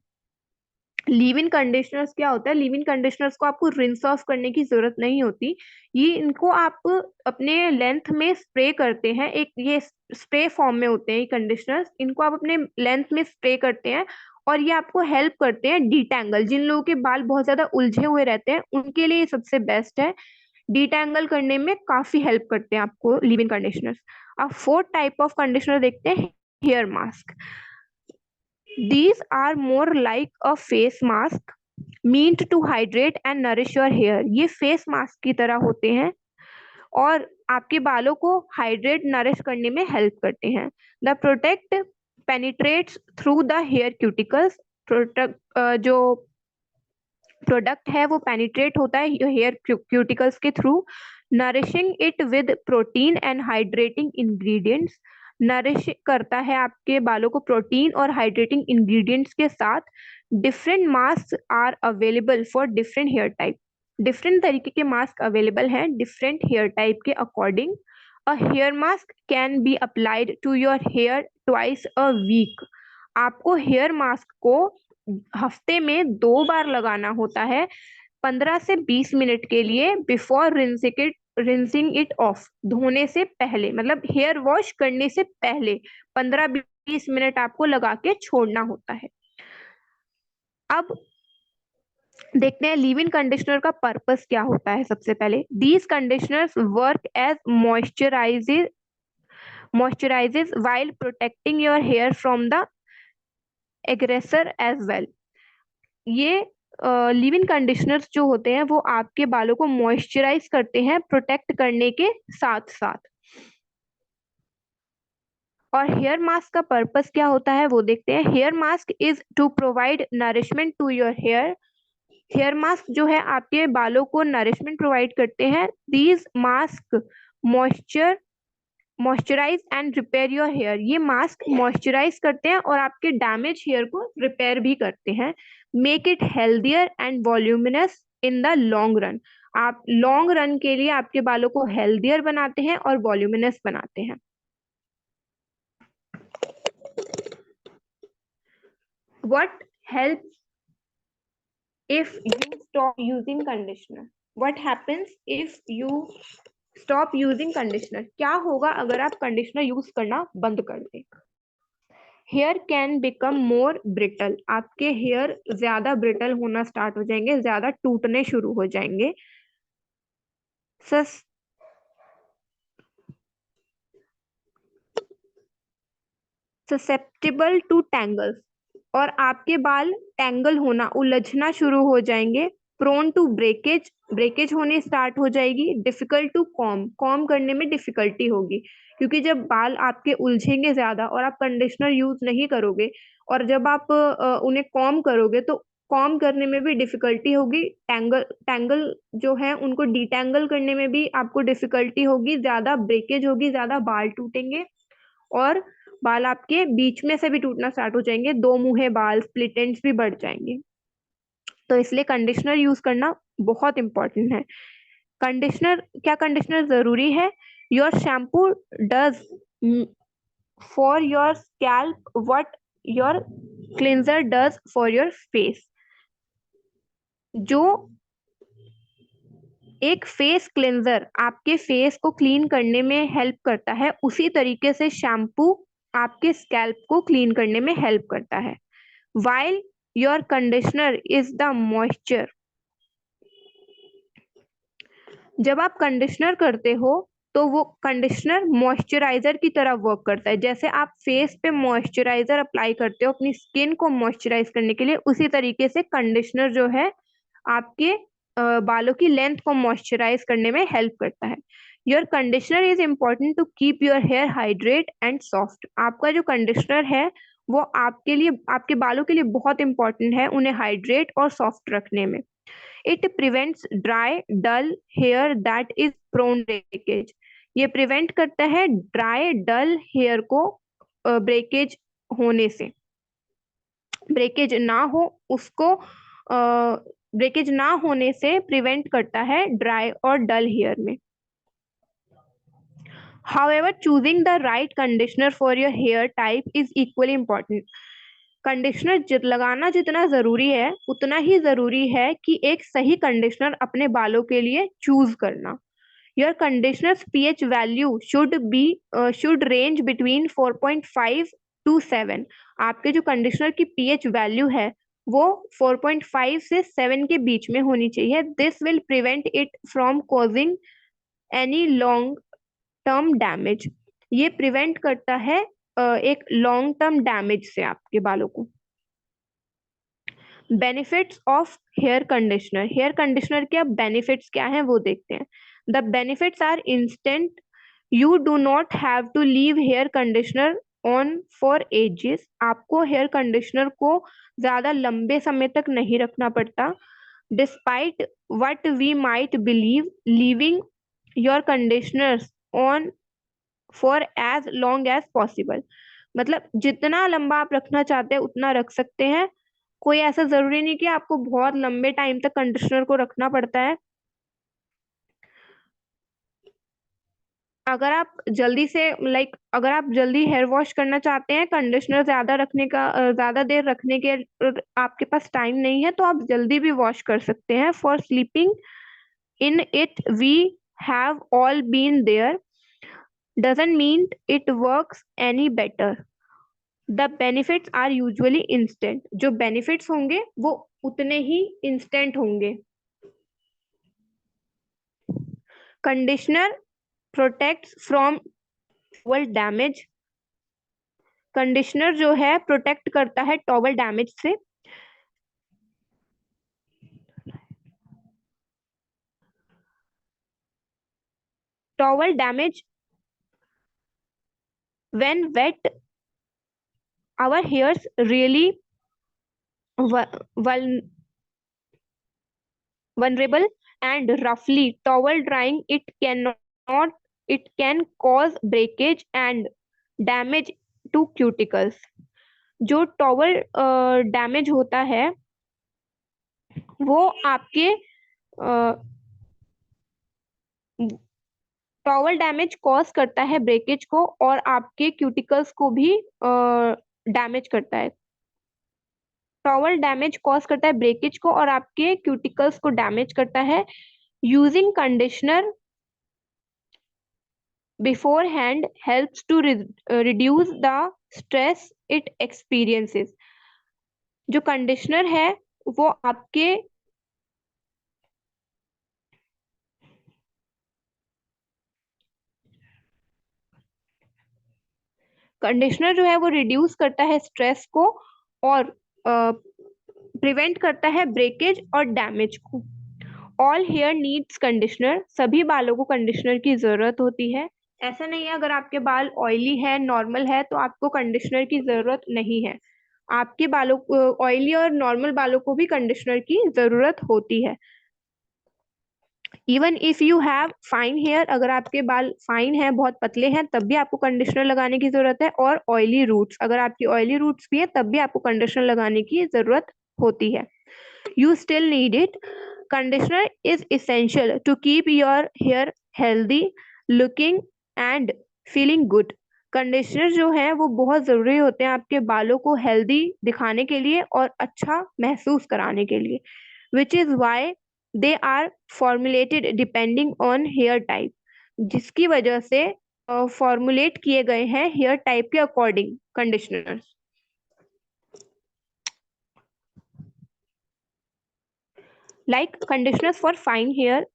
लीव इन कंडीशनर्स क्या होता है? लीव इन कंडीशनर्स को आपको रिंस ऑफ करने की जरूरत नहीं होती, ये इनको आप अपने लेंथ में स्प्रे करते हैं, एक ये स्प्रे फॉर्म में होते हैं ये कंडीशनर्स, इनको आप अपने लेंथ में स्प्रे करते हैं और ये आपको हेल्प करते हैं डिटैंगल। जिन लोगों के बाल बहुत ज्यादा उलझे हुए रहते हैं उनके लिए सबसे बेस्ट है, डिटैंगल करने में काफी हेल्प करते हैं आपको लीव इन कंडीशनर्स। अब फोर्थ टाइप ऑफ कंडीशनर देखते हैं, hair mask. These are more like a face mask meant to hydrate and nourish your hair. ये फेस मास्क की तरह होते हैं और आपके बालों को हाइड्रेट नरिश करने में हेल्प करते हैं। The protect penetrates through the hair cuticles, जो प्रोडक्ट है वो पेनिट्रेट होता है हेयर क्यूटिकल्स के through, nourishing it with protein and hydrating ingredients. Nourish करता है आपके बालों को प्रोटीन और हाइड्रेटिंग इंग्रेडिएंट्स के साथ। Different mask are available for different hair type. Different तरीके के मास्क अवेलेबल हैं डिफरेंट हेयर टाइप के according. A hair mask can be applied to your hair twice a week. आपको हेयर मास्क को हफ्ते में 2 बार लगाना होता है 15 से 20 मिनट के लिए, बिफोर रिंसिंग इट ऑफ, धोने से पहले, मतलब हेयर वॉश करने से पहले 15-20 मिनट आपको लगा के छोड़ना होता है। अब देखते हैं लीव इन कंडीशनर का पर्पस क्या होता है। सबसे पहले, these conditioners work as moisturizes while protecting your hair from the aggressor as well. ये लिव इन कंडीशनर्स जो होते हैं वो आपके बालों को मॉइस्चराइज करते हैं प्रोटेक्ट करने के साथ साथ। और हेयर मास्क का पर्पस क्या होता है वो देखते हैं। Hair mask is to provide nourishment to your hair. Hair mask जो है आपके बालों को नरिशमेंट प्रोवाइड करते हैं। These mask moisturise and repair your hair. ये मास्क मॉइस्चराइज करते हैं और आपके डैमेज हेयर को रिपेयर भी करते हैं। Make it healthier and voluminous in the long run. आप लॉन्ग रन के लिए आपके बालों को हेल्दियर बनाते हैं और वॉल्यूमिनस बनाते हैं। What helps if you stop using conditioner? What happens if you stop using conditioner? क्या होगा अगर आप कंडीशनर यूज करना बंद कर दें? Hair can become more brittle. आपके हेयर ज्यादा ब्रिटल होना स्टार्ट हो जाएंगे, ज्यादा टूटने शुरू हो जाएंगे। Susceptible to tangles. और आपके बाल टैंगल होना, उलझना शुरू हो जाएंगे। प्रोन टू ब्रेकेज, ब्रेकेज होने स्टार्ट हो जाएगी। डिफिकल्ट टू कॉम करने में डिफिकल्टी होगी, क्योंकि जब बाल आपके उलझेंगे ज्यादा और आप कंडीशनर यूज नहीं करोगे और जब आप उन्हें कॉम करोगे तो कॉम करने में भी डिफिकल्टी होगी। टैंगल जो है उनको डिटैंगल करने में भी आपको डिफिकल्टी होगी, ज्यादा ब्रेकेज होगी, ज्यादा बाल टूटेंगे और बाल आपके बीच में से भी टूटना स्टार्ट हो जाएंगे। 2 मुंहे बाल, स्प्लिट एंड्स भी बढ़ जाएंगे। तो इसलिए कंडीशनर यूज करना बहुत इंपॉर्टेंट है। कंडीशनर जरूरी है। Your shampoo does for your scalp what your cleanser does for your face. जो एक फेस क्लिंजर आपके फेस को क्लीन करने में हेल्प करता है, उसी तरीके से शैम्पू आपके स्कैल्प को क्लीन करने में हेल्प करता है। While your conditioner is the moisture. जब आप कंडीशनर करते हो तो वो कंडीशनर मॉइस्चराइजर की तरह वर्क करता है। जैसे आप फेस पे मॉइस्चराइजर अप्लाई करते हो अपनी स्किन को मॉइस्चराइज करने के लिए, उसी तरीके से कंडीशनर जो है आपके बालों की लेंथ को मॉइस्चराइज करने में हेल्प करता है। Your conditioner is important to keep your hair hydrate and soft. आपका जो कंडीशनर है वो आपके लिए, आपके बालों के लिए बहुत इंपॉर्टेंट है उन्हें हाइड्रेट और सॉफ्ट रखने में। It prevents dry dull hair that is prone breakage. ये प्रिवेंट करता है ड्राई डल हेयर को ब्रेकेज होने से, ब्रेकेज ना हो उसको, ब्रेकेज ना होने से प्रिवेंट करता है ड्राई और डल हेयर में। However, choosing the right conditioner for your hair type is equally important. Conditioner लगाना जितना जरूरी है उतना ही जरूरी है कि एक सही कंडीशनर अपने बालों के लिए चूज करना। Your conditioner pH value should range between 4.5 to 7। आपके जो कंडीशनर की pH वैल्यू है वो 4.5 से 7 के बीच में होनी चाहिए। This will prevent it from causing any long term damage. ये प्रिवेंट करता है एक लॉन्ग टर्म डैमेज से आपके बालों को। Benefits of hair conditioner. Hair conditioner के अब बेनिफिट्स क्या हैं वो देखते हैं। The benefits are instant. You do not have to leave hair conditioner on for ages. आपको हेयर कंडीशनर को ज्यादा लंबे समय तक नहीं रखना पड़ता। Despite what we might believe, leaving your conditioners on for as long as possible. मतलब जितना लंबा आप रखना चाहते हैं उतना रख सकते हैं। कोई ऐसा जरूरी नहीं कि आपको बहुत लंबे टाइम तक कंडीशनर को रखना पड़ता है। अगर आप जल्दी से अगर आप जल्दी हेयर वॉश करना चाहते हैं, कंडीशनर ज्यादा रखने का ज्यादा देर रखने के आपके पास टाइम नहीं है, तो आप जल्दी भी वॉश कर सकते हैं। For sleeping in it we have all been there, doesn't mean it works any better. The benefits are usually instant. जो benefits होंगे वो उतने ही instant होंगे। Conditioner protects from towel damage. Conditioner जो है प्रोटेक्ट करता है टॉवल डैमेज से। Towel damage when wet, our hairs really vulnerable and roughly towel drying it can cause breakage and damage to cuticles. जो टॉवल डैमेज होता है वो आपके टॉवल डैमेज कॉज करता है ब्रेकेज को, और आपके क्यूटिकल्स को भी डैमेज करता है। टॉवल डैमेज कॉज करता है ब्रेकेज को और आपके क्यूटिकल्स को डैमेज करता है। Using conditioner beforehand helps to reduce the stress it experiences. जो कंडीशनर है वो आपके कंडीशनर जो है वो रिड्यूस करता है स्ट्रेस को और प्रिवेंट करता है ब्रेकेज और डैमेज को। ऑल हेयर नीड्स कंडीशनर, सभी बालों को कंडीशनर की जरूरत होती है। ऐसा नहीं है अगर आपके बाल ऑयली है, नॉर्मल है, तो आपको कंडीशनर की जरूरत नहीं है। आपके बालों ऑयली और नॉर्मल बालों को भी कंडीशनर की जरूरत होती है। Even if you have fine hair, अगर आपके बाल फाइन है, बहुत पतले हैं, तब भी आपको कंडीशनर लगाने की जरूरत है। और ऑयली रूट्स, अगर आपकी ऑयली रूट्स भी है तब भी आपको कंडीशनर लगाने की जरूरत होती है। You still need it. Conditioner is essential to keep your hair healthy, looking and feeling good. Conditioner जो है वो बहुत जरूरी होते हैं आपके बालों को हेल्दी दिखाने के लिए और अच्छा महसूस कराने के लिए, which is why they are formulated depending on hair type, जिसकी वजह से फॉर्मुलेट किए गए हैं हेयर टाइप के according conditioners. Like conditioners for fine hair,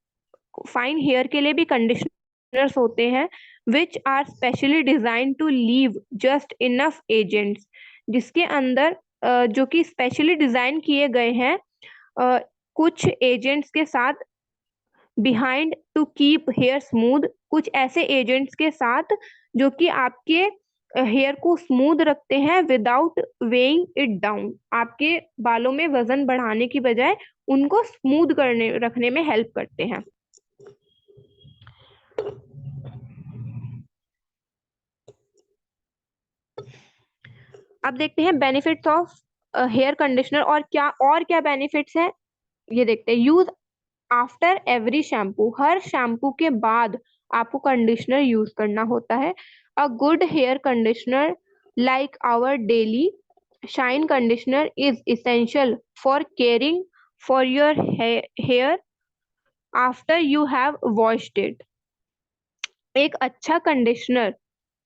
fine hair के लिए भी कंडीशनर्स होते हैं which are specially design to leave just enough agents, जिसके अंदर जो कि स्पेशली डिजाइन किए गए हैं कुछ एजेंट्स के साथ behind to keep hair smooth, कुछ ऐसे एजेंट्स के साथ जो कि आपके हेयर को स्मूथ रखते हैं विदाउट वेइंग इट डाउन। आपके बालों में वजन बढ़ाने की बजाय उनको स्मूथ करने रखने में हेल्प करते हैं। अब देखते हैं बेनिफिट्स ऑफ हेयर कंडीशनर और क्या बेनिफिट्स हैं, ये देखते हैं। यूज आफ्टर एवरी शैम्पू, हर शैम्पू के बाद आपको कंडीशनर यूज करना होता है। A good hair conditioner like our daily shine conditioner is essential for caring for your hair after you have washed it. एक अच्छा कंडीशनर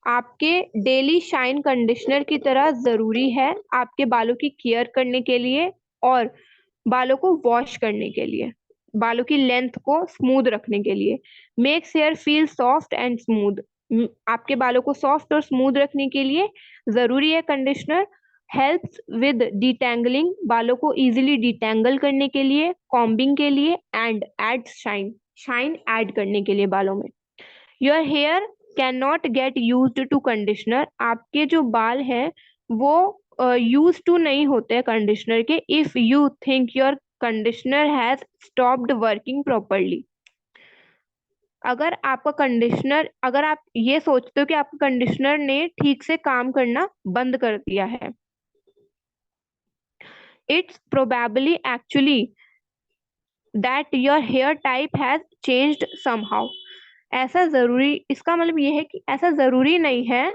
आपके डेली शाइन कंडीशनर की तरह जरूरी है आपके बालों की केयर करने के लिए और बालों को वॉश करने के लिए, बालों की लेंथ को स्मूथ रखने के लिए। Makes hair feel soft and smooth, आपके बालों को सॉफ्ट और स्मूथ रखने के लिए जरूरी है कंडीशनर। हेल्प्स विद डिटेंगलिंग, बालों को इजीली डिटेंगल करने के लिए, कॉम्बिंग के लिए, and adds shine, shine add करने के लिए बालों में। Your hair can not get used to conditioner, आपके जो बाल हैं वो यूज टू नहीं होते हैं कंडीशनर के। If you think your conditioner has stopped working properly, अगर आप ये सोचते हो कि आपका कंडीशनर ने ठीक से काम करना बंद कर दिया है, it's probably actually that your hair type has changed somehow. इसका मतलब ये है कि ऐसा जरूरी नहीं है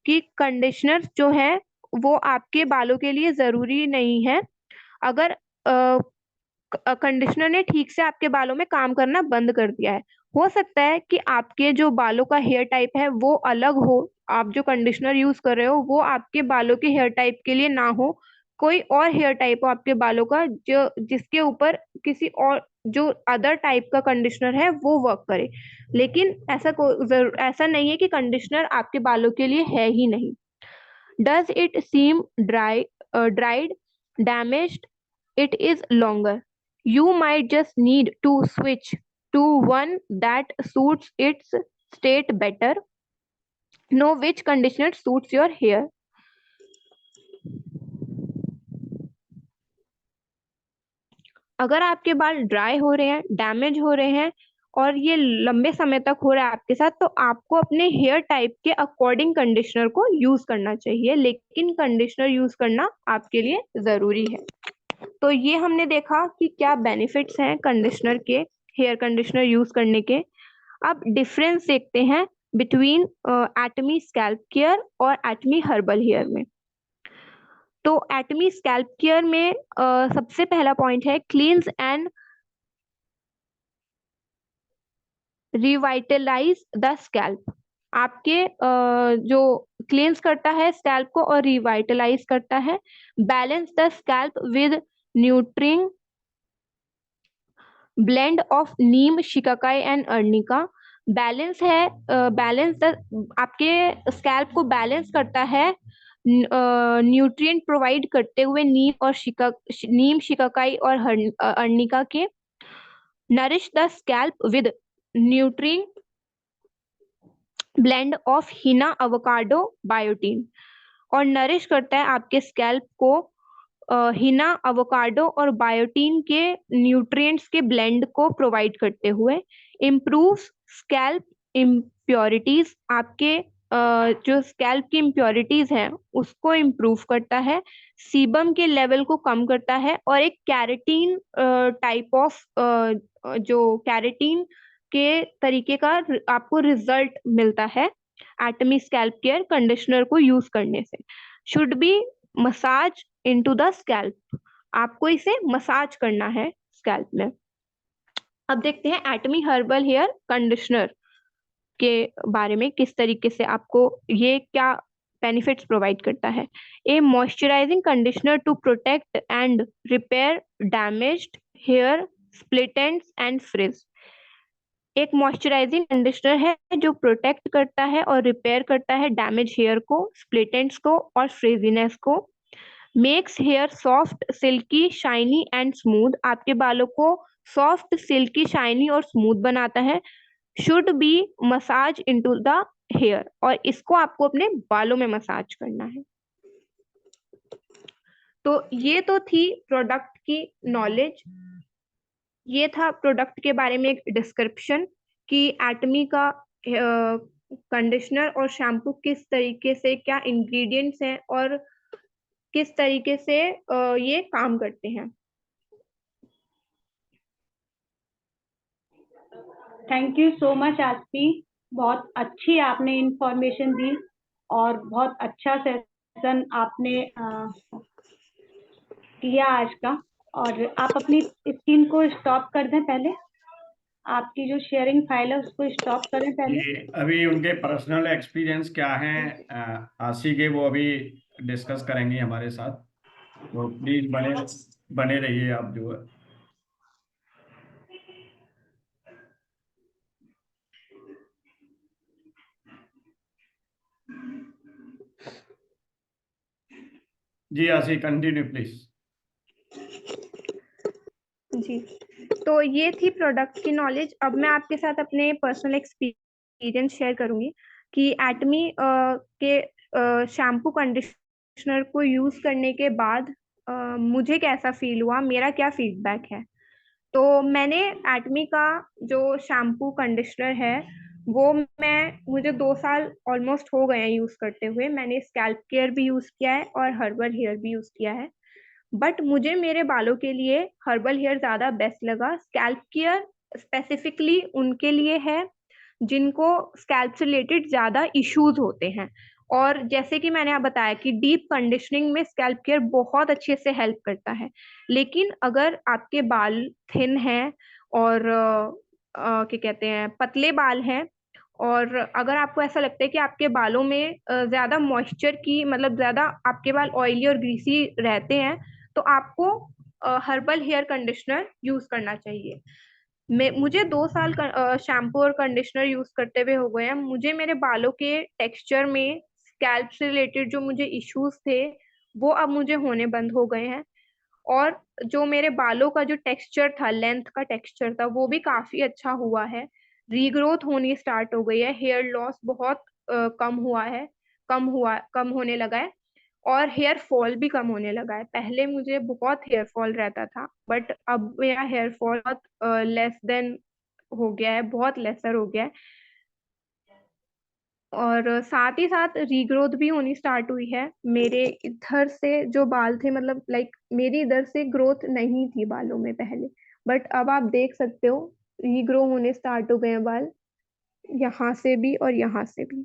कि कंडीशनर जो है वो आपके बालों के लिए जरूरी नहीं है। अगर कंडीशनर ने ठीक से आपके बालों में काम करना बंद कर दिया है, हो सकता है कि आपके जो बालों का हेयर टाइप है वो अलग हो, आप जो कंडीशनर यूज कर रहे हो वो आपके बालों के हेयर टाइप के लिए ना हो, कोई और हेयर टाइप हो आपके बालों का जो जिसके ऊपर किसी और जो अदर टाइप का कंडीशनर है वो वर्क करे। लेकिन ऐसा नहीं है कि कंडीशनर आपके बालों के लिए है ही नहीं। Does it seem dried, damaged, it is longer. You might just need to switch to one that suits its state better. Know which conditioner suits your hair. अगर आपके बाल ड्राई हो रहे हैं, डैमेज हो रहे हैं और ये लंबे समय तक हो रहा है आपके साथ, तो आपको अपने हेयर टाइप के अकॉर्डिंग कंडीशनर को यूज करना चाहिए, लेकिन कंडीशनर यूज करना आपके लिए जरूरी है। तो ये हमने देखा कि क्या बेनिफिट्स हैं कंडीशनर के, हेयर कंडीशनर यूज करने के। अब डिफरेंस देखते हैं बिटवीन एटमी स्कैल्प केयर और एटमी हर्बल हेयर में। तो एटमी स्कैल्प केयर में सबसे पहला पॉइंट है क्लींस एंड रिवाइटलाइज द स्कैल्प। आपके जो क्लींस करता है स्कैल्प को और रिवाइटलाइज करता है। Balance the scalp with nurturing blend of neem, shikakai and arnica. Balance आपके स्कैल्प को बैलेंस करता है न्यूट्रिएंट प्रोवाइड करते हुए नीम, शिकाकाई और अर्निका के। Nourish the scalp with nutrient blend of Hina, avocado, biotin. और नरिश करता है आपके स्कैल्प को हिना, अवोकाडो और बायोटीन के न्यूट्रिएंट्स के ब्लेंड को प्रोवाइड करते हुए। इम्प्रूव स्कैल्प इम्प्योरिटीज, आपके जो स्कैल्प की इम्प्योरिटीज हैं उसको इम्प्रूव करता है। सीबम के लेवल को कम करता है और एक कैरेटीन टाइप ऑफ जो कैरेटीन के तरीके का आपको रिजल्ट मिलता है एटमी स्कैल्प केयर कंडीशनर को यूज करने से। Should be massage into the scalp, आपको इसे मसाज करना है स्कैल्प में। अब देखते हैं एटमी हर्बल हेयर कंडीशनर के बारे में, किस तरीके से आपको ये क्या बेनिफिट्स प्रोवाइड करता है। A moisturizing conditioner to protect and repair damaged hair, split ends and frizz. एक मॉइस्चराइजिंग कंडीशनर है जो प्रोटेक्ट करता है और रिपेयर करता है डैमेज हेयर को, स्प्लिट एंड्स को और फ्रिजीनेस को। Makes hair soft, silky, shiny and smooth, आपके बालों को सॉफ्ट, सिल्की, शाइनी और स्मूथ बनाता है। Should be massage into the hair, और इसको आपको अपने बालों में मसाज करना है। तो ये तो थी प्रोडक्ट की नॉलेज, ये था प्रोडक्ट के बारे में एक डिस्क्रिप्शन कि एटमी का कंडीशनर और शैम्पू किस तरीके से, क्या इंग्रेडिएंट्स हैं और किस तरीके से ये काम करते हैं। थैंक यू सो मच आरती, बहुत अच्छी आपने इंफॉर्मेशन दी और बहुत अच्छा सेशन आपने किया आज का। और आप अपनी स्क्रीन को स्टॉप कर दें, पहले आपकी जो शेयरिंग फाइल है उसको स्टॉप करें पहले। ये अभी उनके पर्सनल एक्सपीरियंस क्या हैं आशी के, वो अभी डिस्कस करेंगे हमारे साथ, तो प्लीज बने बने रहिए आप जो है। जी आशी, कंटिन्यू प्लीज। जी, तो ये थी प्रोडक्ट की नॉलेज। अब मैं आपके साथ अपने पर्सनल एक्सपीरियंस शेयर करूंगी कि एटमी के शैम्पू कंडीशनर को यूज करने के बाद मुझे कैसा फील हुआ, मेरा क्या फीडबैक है। तो मैंने एटमी का जो शैम्पू कंडीशनर है वो मुझे 2 साल ऑलमोस्ट हो गए हैं यूज करते हुए। मैंने स्कैल्प केयर भी यूज किया है और हर्बल हेयर भी यूज किया है, बट मुझे मेरे बालों के लिए हर्बल हेयर ज्यादा बेस्ट लगा। स्कैल्प केयर स्पेसिफिकली उनके लिए है जिनको स्कैल्प से रिलेटेड ज्यादा इश्यूज होते हैं, और जैसे कि मैंने आप बताया कि डीप कंडीशनिंग में स्कैल्प केयर बहुत अच्छे से हेल्प करता है। लेकिन अगर आपके बाल थिन हैं और क्या कहते हैं पतले बाल हैं, और अगर आपको ऐसा लगता है कि आपके बालों में ज्यादा मॉइस्चर की मतलब ज्यादा आपके बाल ऑयली और ग्रीसी रहते हैं, तो आपको हर्बल हेयर कंडीशनर यूज करना चाहिए। मुझे 2 साल शैम्पू और कंडीशनर यूज करते हुए हो गए हैं। मुझे मेरे बालों के टेक्सचर में स्कैल्प से रिलेटेड जो मुझे इश्यूज थे वो अब मुझे होने बंद हो गए हैं, और जो मेरे बालों का जो टेक्सचर था, लेंथ का टेक्सचर था, वो भी काफी अच्छा हुआ है। रीग्रोथ होनी स्टार्ट हो गई है, हेयर लॉस बहुत कम हुआ है, कम होने लगा है, और हेयर फॉल भी कम होने लगा है। पहले मुझे बहुत हेयर फॉल रहता था, बट अब मेरा हेयर फॉल बहुत लेस देन हो गया है, बहुत लेसर हो गया है। और साथ ही साथ रीग्रोथ भी होनी स्टार्ट हुई है। मेरे इधर से जो बाल थे, मतलब लाइक मेरी इधर से ग्रोथ नहीं थी बालों में पहले, बट अब आप देख सकते हो रीग्रो होने स्टार्ट हो गए हैं बाल, यहाँ से भी और यहाँ से भी।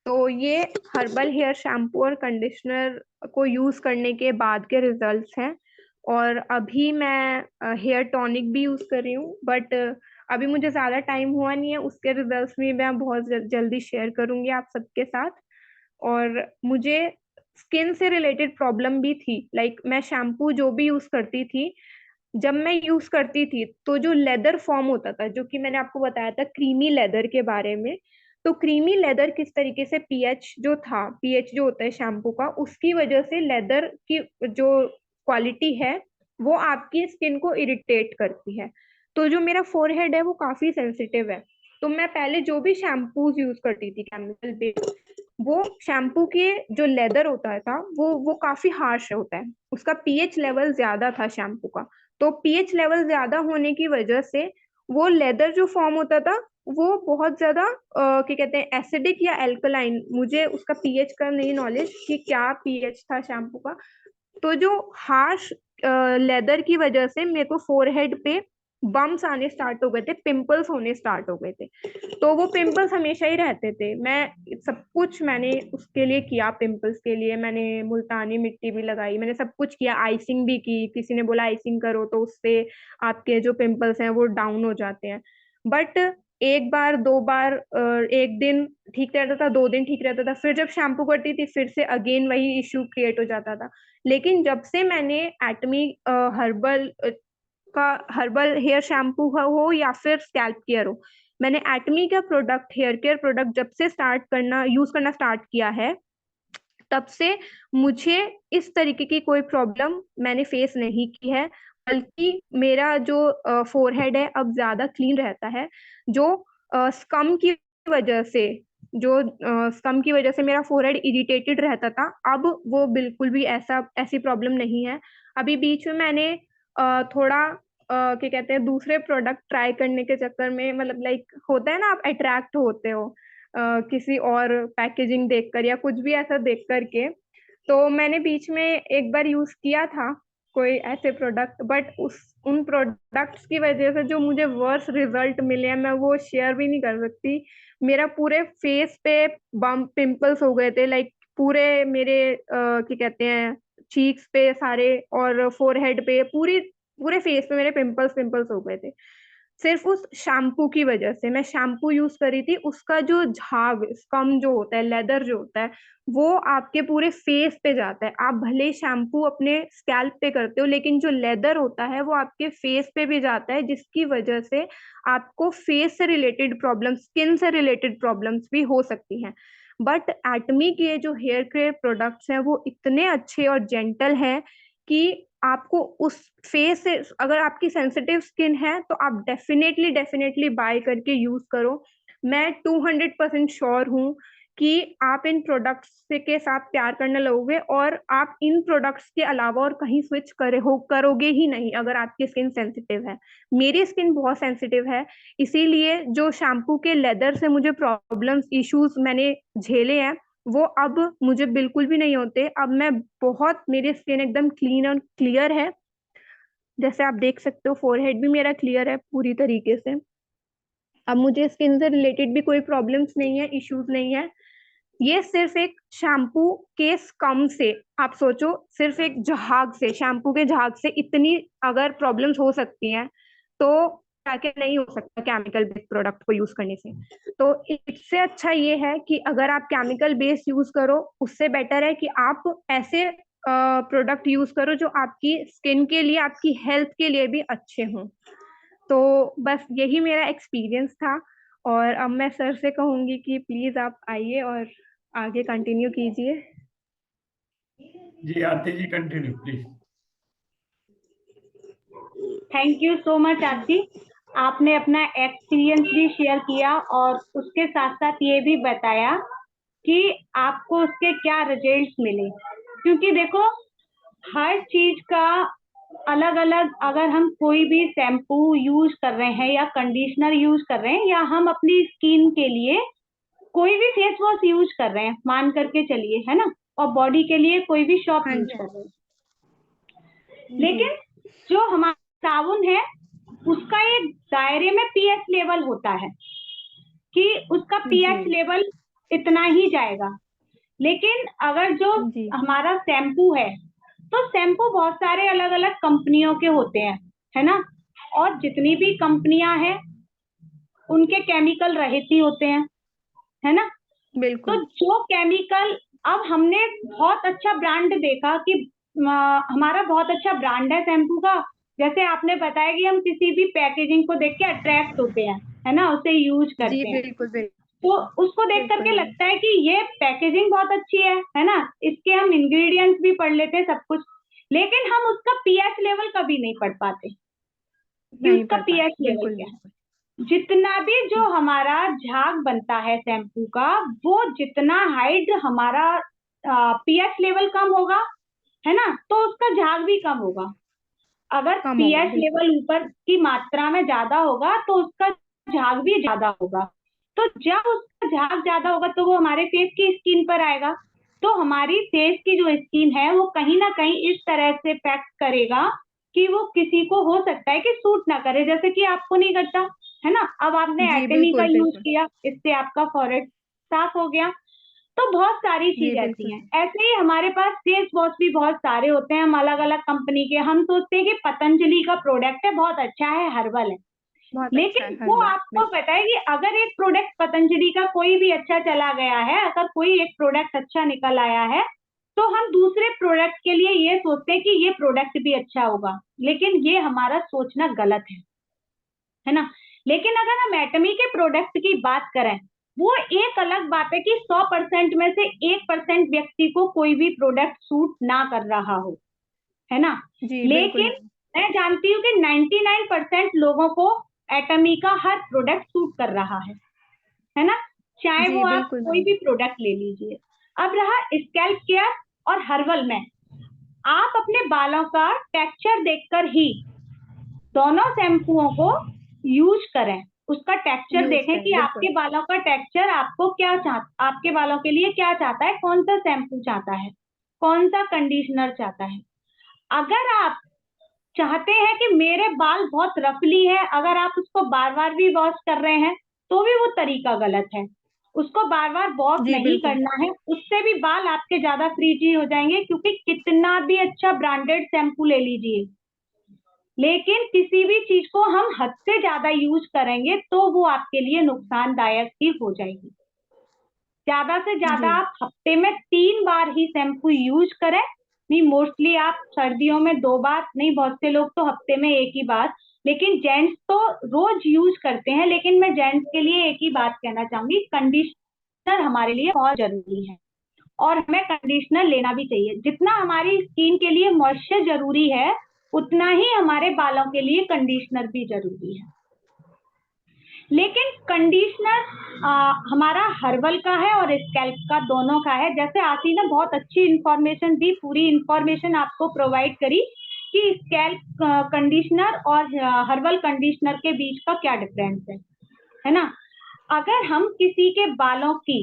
तो ये हर्बल हेयर शैम्पू और कंडीशनर को यूज करने के बाद के रिजल्ट्स हैं। और अभी मैं हेयर टॉनिक भी यूज कर रही हूँ, बट अभी मुझे ज्यादा टाइम हुआ नहीं है, उसके रिजल्ट्स भी मैं बहुत जल्दी शेयर करूंगी आप सबके साथ। और मुझे स्किन से रिलेटेड प्रॉब्लम भी थी, लाइक मैं शैम्पू जो भी यूज करती थी, जब मैं यूज करती थी तो जो लेदर फॉर्म होता था, जो कि मैंने आपको बताया था क्रीमी लेदर के बारे में, तो क्रीमी लेदर किस तरीके से पीएच जो था, पीएच जो होता है शैम्पू का, उसकी वजह से लेदर की जो क्वालिटी है वो आपकी स्किन को इरिटेट करती है। तो जो मेरा फोरहेड है वो काफी सेंसिटिव है, तो मैं पहले जो भी शैम्पूज यूज करती थी केमिकल बेस्ड, वो शैम्पू के जो लेदर होता था वो काफी हार्श होता है, उसका पीएच लेवल ज्यादा था शैम्पू का। तो पीएच लेवल ज्यादा होने की वजह से वो लेदर जो फॉर्म होता था वो बहुत ज्यादा क्या कहते हैं एसिडिक या एल्कलाइन, मुझे उसका पीएच का नहीं नॉलेज कि क्या पीएच था शैम्पू का। तो जो हार्श लेदर की वजह से मेरे को फोरहेड पे बम्स आने स्टार्ट हो गए थे, पिंपल्स होने स्टार्ट हो गए थे। तो वो पिंपल्स हमेशा ही रहते थे। मैंने उसके लिए किया, पिंपल्स के लिए मैंने मुल्तानी मिट्टी भी लगाई, मैंने सब कुछ किया, आइसिंग भी की, किसी ने बोला आइसिंग करो तो उससे आपके जो पिंपल्स हैं वो डाउन हो जाते हैं। बट एक बार दो बार एक दिन ठीक रहता था, 2 दिन ठीक रहता था, फिर जब शैम्पू करती थी फिर से अगेन वही इश्यू क्रिएट हो जाता था। लेकिन जब से मैंने एटमी हर्बल हेयर शैम्पू हो या फिर स्कैल्प केयर हो, मैंने एटमी का प्रोडक्ट, हेयर केयर प्रोडक्ट जब से यूज करना स्टार्ट किया है, तब से मुझे इस तरीके की कोई प्रॉब्लम मैंने फेस नहीं की है। बल्कि मेरा जो फोरहेड है अब ज्यादा क्लीन रहता है। जो स्कम की वजह से स्कम की वजह से मेरा फोरहेड इरिटेटेड रहता था, अब वो बिल्कुल भी ऐसी प्रॉब्लम नहीं है। अभी बीच में मैंने थोड़ा क्या कहते हैं दूसरे प्रोडक्ट ट्राई करने के चक्कर में, मतलब लाइक होता है ना, आप अट्रैक्ट होते हो किसी और पैकेजिंग देखकर या कुछ भी ऐसा देख करके, तो मैंने बीच में एक बार यूज किया था कोई ऐसे प्रोडक्ट, बट उन प्रोडक्ट्स की वजह से जो मुझे वर्स रिजल्ट मिले हैं मैं वो शेयर भी नहीं कर सकती। मेरा पूरे फेस पे बम्प पिंपल्स हो गए थे, लाइक पूरे मेरे क्या कहते हैं चीक्स पे सारे, और फोरहेड पे पूरे फेस पे मेरे पिंपल्स पिंपल्स हो गए थे, सिर्फ उस शैम्पू की वजह से। मैं शैम्पू यूज करी थी, उसका जो झाग, स्कम जो होता है, लेदर जो होता है, वो आपके पूरे फेस पे जाता है। आप भले ही शैम्पू अपने स्कैल्प पे करते हो, लेकिन जो लेदर होता है वो आपके फेस पे भी जाता है, जिसकी वजह से आपको फेस से रिलेटेड प्रॉब्लम, स्किन से रिलेटेड प्रॉब्लम्स भी हो सकती हैं। बट एटमी के जो हेयर केयर प्रोडक्ट्स हैं वो इतने अच्छे और जेंटल हैं कि आपको उस फेस से, अगर आपकी सेंसिटिव स्किन है तो आप डेफिनेटली डेफिनेटली बाय करके यूज करो। मैं 200% श्योर हूँ कि आप इन प्रोडक्ट्स के साथ प्यार करने लगोगे और आप इन प्रोडक्ट्स के अलावा और कहीं स्विच करोगे ही नहीं अगर आपकी स्किन सेंसिटिव है। मेरी स्किन बहुत सेंसिटिव है, इसीलिए जो शैम्पू के लेदर से मुझे प्रॉब्लम्स इश्यूज मैंने झेले हैं वो अब मुझे बिल्कुल भी नहीं होते। अब मैं बहुत, मेरी स्किन एकदम क्लीन और क्लियर है, जैसे आप देख सकते हो फोरहेड भी मेरा क्लियर है पूरी तरीके से। अब मुझे स्किन से रिलेटेड भी कोई प्रॉब्लम्स नहीं है, इश्यूज नहीं है। ये सिर्फ एक शैम्पू के स्कम से, आप सोचो सिर्फ एक झाग से, शैम्पू के झाग से इतनी अगर प्रॉब्लम्स हो सकती हैं तो क्या नहीं हो सकता केमिकल बेस्ड प्रोडक्ट को यूज करने से। तो इससे अच्छा ये है कि अगर आप केमिकल बेस्ड यूज करो, उससे बेटर है कि आप ऐसे प्रोडक्ट यूज करो जो आपकी स्किन के लिए, आपकी हेल्थ के लिए भी अच्छे हों। तो बस यही मेरा एक्सपीरियंस था और अब मैं सर से कहूंगी कि प्लीज आप आइए और आगे कंटिन्यू कीजिए। जी Aarti ji continue please. Thank you so much Aarti, आपने अपना एक्सपीरियंस भी शेयर किया और उसके साथ साथ ये भी बताया कि आपको उसके क्या रिजल्ट्स मिले। क्योंकि देखो हर चीज का अलग अलग, अगर हम कोई भी शैम्पू यूज कर रहे हैं या कंडीशनर यूज कर रहे हैं या हम अपनी स्किन के लिए कोई भी फेस वॉश यूज कर रहे हैं, मान करके चलिए, है ना, और बॉडी के लिए कोई भी शॉप हाँ यूज जी। कर रहे हैं, लेकिन जो हमारा साबुन है उसका एक दायरे में पीएच लेवल होता है कि उसका पीएच जी लेवल इतना ही जाएगा। लेकिन अगर जो जी हमारा शैम्पू है तो शैम्पू बहुत सारे अलग अलग कंपनियों के होते हैं, है ना, और जितनी भी कंपनियां हैं उनके केमिकल रहित ही होते हैं, है ना। तो बिल्कुल। जो केमिकल, अब हमने बहुत अच्छा ब्रांड देखा कि हमारा बहुत अच्छा ब्रांड है शैम्पू का, जैसे आपने बताया कि हम किसी भी पैकेजिंग को देख के अट्रैक्ट होते हैं, है ना, उसे यूज जी करते हैं, बिल्कुल बिल्कुल तो उसको देख करके बिल्कुल। लगता है कि ये पैकेजिंग बहुत अच्छी है ना, इसके हम इंग्रेडिएंट्स भी पढ़ लेते हैं सब कुछ, लेकिन हम उसका पीएच लेवल कभी नहीं पढ़ पाते कि नहीं उसका पढ़ पीएच पाते, लेवल बिल्कुल क्या है। बिल्कुल। जितना भी जो हमारा झाग बनता है शैम्पू का, वो जितना हाइड हमारा पीएच लेवल कम होगा, है ना, तो उसका झाग भी कम होगा। अगर कम होगा पीएच बिल्कुल। लेवल ऊपर की मात्रा में ज्यादा होगा तो उसका झाग भी ज्यादा होगा। तो जब उसका झाग ज्यादा होगा तो वो हमारे फेस की स्किन पर आएगा, तो हमारी फेस की जो स्किन है वो कहीं ना कहीं इस तरह से पैक करेगा कि वो किसी को हो सकता है कि सूट ना करे, जैसे कि आपको नहीं करता, है ना। अब आपने जी एटमी का बिल्कुल यूज बिल्कुल। किया, इससे आपका फॉरहेड साफ हो गया। तो बहुत सारी जी चीज ऐसी बिल्कुल। हैं। ऐसे ही हमारे पास फेस वॉश भी बहुत सारे होते हैं, हम अलग अलग कंपनी के, हम सोचते हैं कि पतंजलि का प्रोडक्ट है, बहुत अच्छा है, हर्बल है, बहुत अच्छा है लेकिन हर वो बार आपको बिल्कुल। पता है कि अगर एक प्रोडक्ट पतंजलि का कोई भी अच्छा चला गया है, अगर कोई एक प्रोडक्ट अच्छा निकल आया है, तो हम दूसरे प्रोडक्ट के लिए ये सोचते हैं कि ये प्रोडक्ट भी अच्छा होगा, लेकिन ये हमारा सोचना गलत है ना। लेकिन अगर हम एटमी के प्रोडक्ट की बात करें, वो एक अलग बात है कि 100% में से 1% व्यक्ति को कोई भी प्रोडक्ट सूट ना कर रहा हो, है ना, जी बिल्कुल। लेकिन मैं जानती हूँ कि 99% लोगों को एटमी का हर प्रोडक्ट सूट कर रहा है ना, चाहे जी वो आप बिल्कुल कोई भी प्रोडक्ट ले लीजिए। अब रहा स्कैल्प केयर और हर्बल में, आप अपने बालों का टेक्सचर देखकर ही दोनों शैम्पूओं को यूज करें, उसका टेक्सचर यूज देखें करें कि बिल्कुल। आपके बालों का टेक्सचर आपको क्या आपके बालों के लिए क्या चाहता है, कौन सा शैम्पू चाहता है, कौन सा कंडीशनर चाहता है। अगर आप चाहते हैं कि मेरे बाल बहुत रफली है, अगर आप उसको बार बार भी वॉश कर रहे हैं तो भी वो तरीका गलत है, उसको बार बार वॉश जी नहीं बिल्कुल। करना है, उससे भी बाल आपके ज्यादा फ्रीजी हो जाएंगे, क्योंकि कितना भी अच्छा ब्रांडेड शैम्पू ले लीजिए, लेकिन किसी भी चीज को हम हद से ज्यादा यूज करेंगे तो वो आपके लिए नुकसानदायक ही हो जाएगी। ज्यादा से ज्यादा जी आप हफ्ते में 3 बार ही शैम्पू यूज करें, नहीं मोस्टली आप सर्दियों में 2 बार, नहीं बहुत से लोग तो हफ्ते में 1 ही बार, लेकिन जेंट्स तो रोज यूज करते हैं, लेकिन मैं जेंट्स के लिए एक ही बात कहना चाहूंगी, कंडीशनर हमारे लिए बहुत जरूरी है और हमें कंडीशनर लेना भी चाहिए। जितना हमारी स्किन के लिए मॉइस्चर जरूरी है, उतना ही हमारे बालों के लिए कंडीशनर भी जरूरी है। लेकिन कंडीशनर हमारा हर्बल का है और स्कैल्प का दोनों का है। जैसे आसी ने बहुत अच्छी इंफॉर्मेशन दी, पूरी इंफॉर्मेशन आपको प्रोवाइड करी कि स्कैल्प कंडीशनर और हर्बल कंडीशनर के बीच का क्या डिफरेंस है ना। अगर हम किसी के बालों की,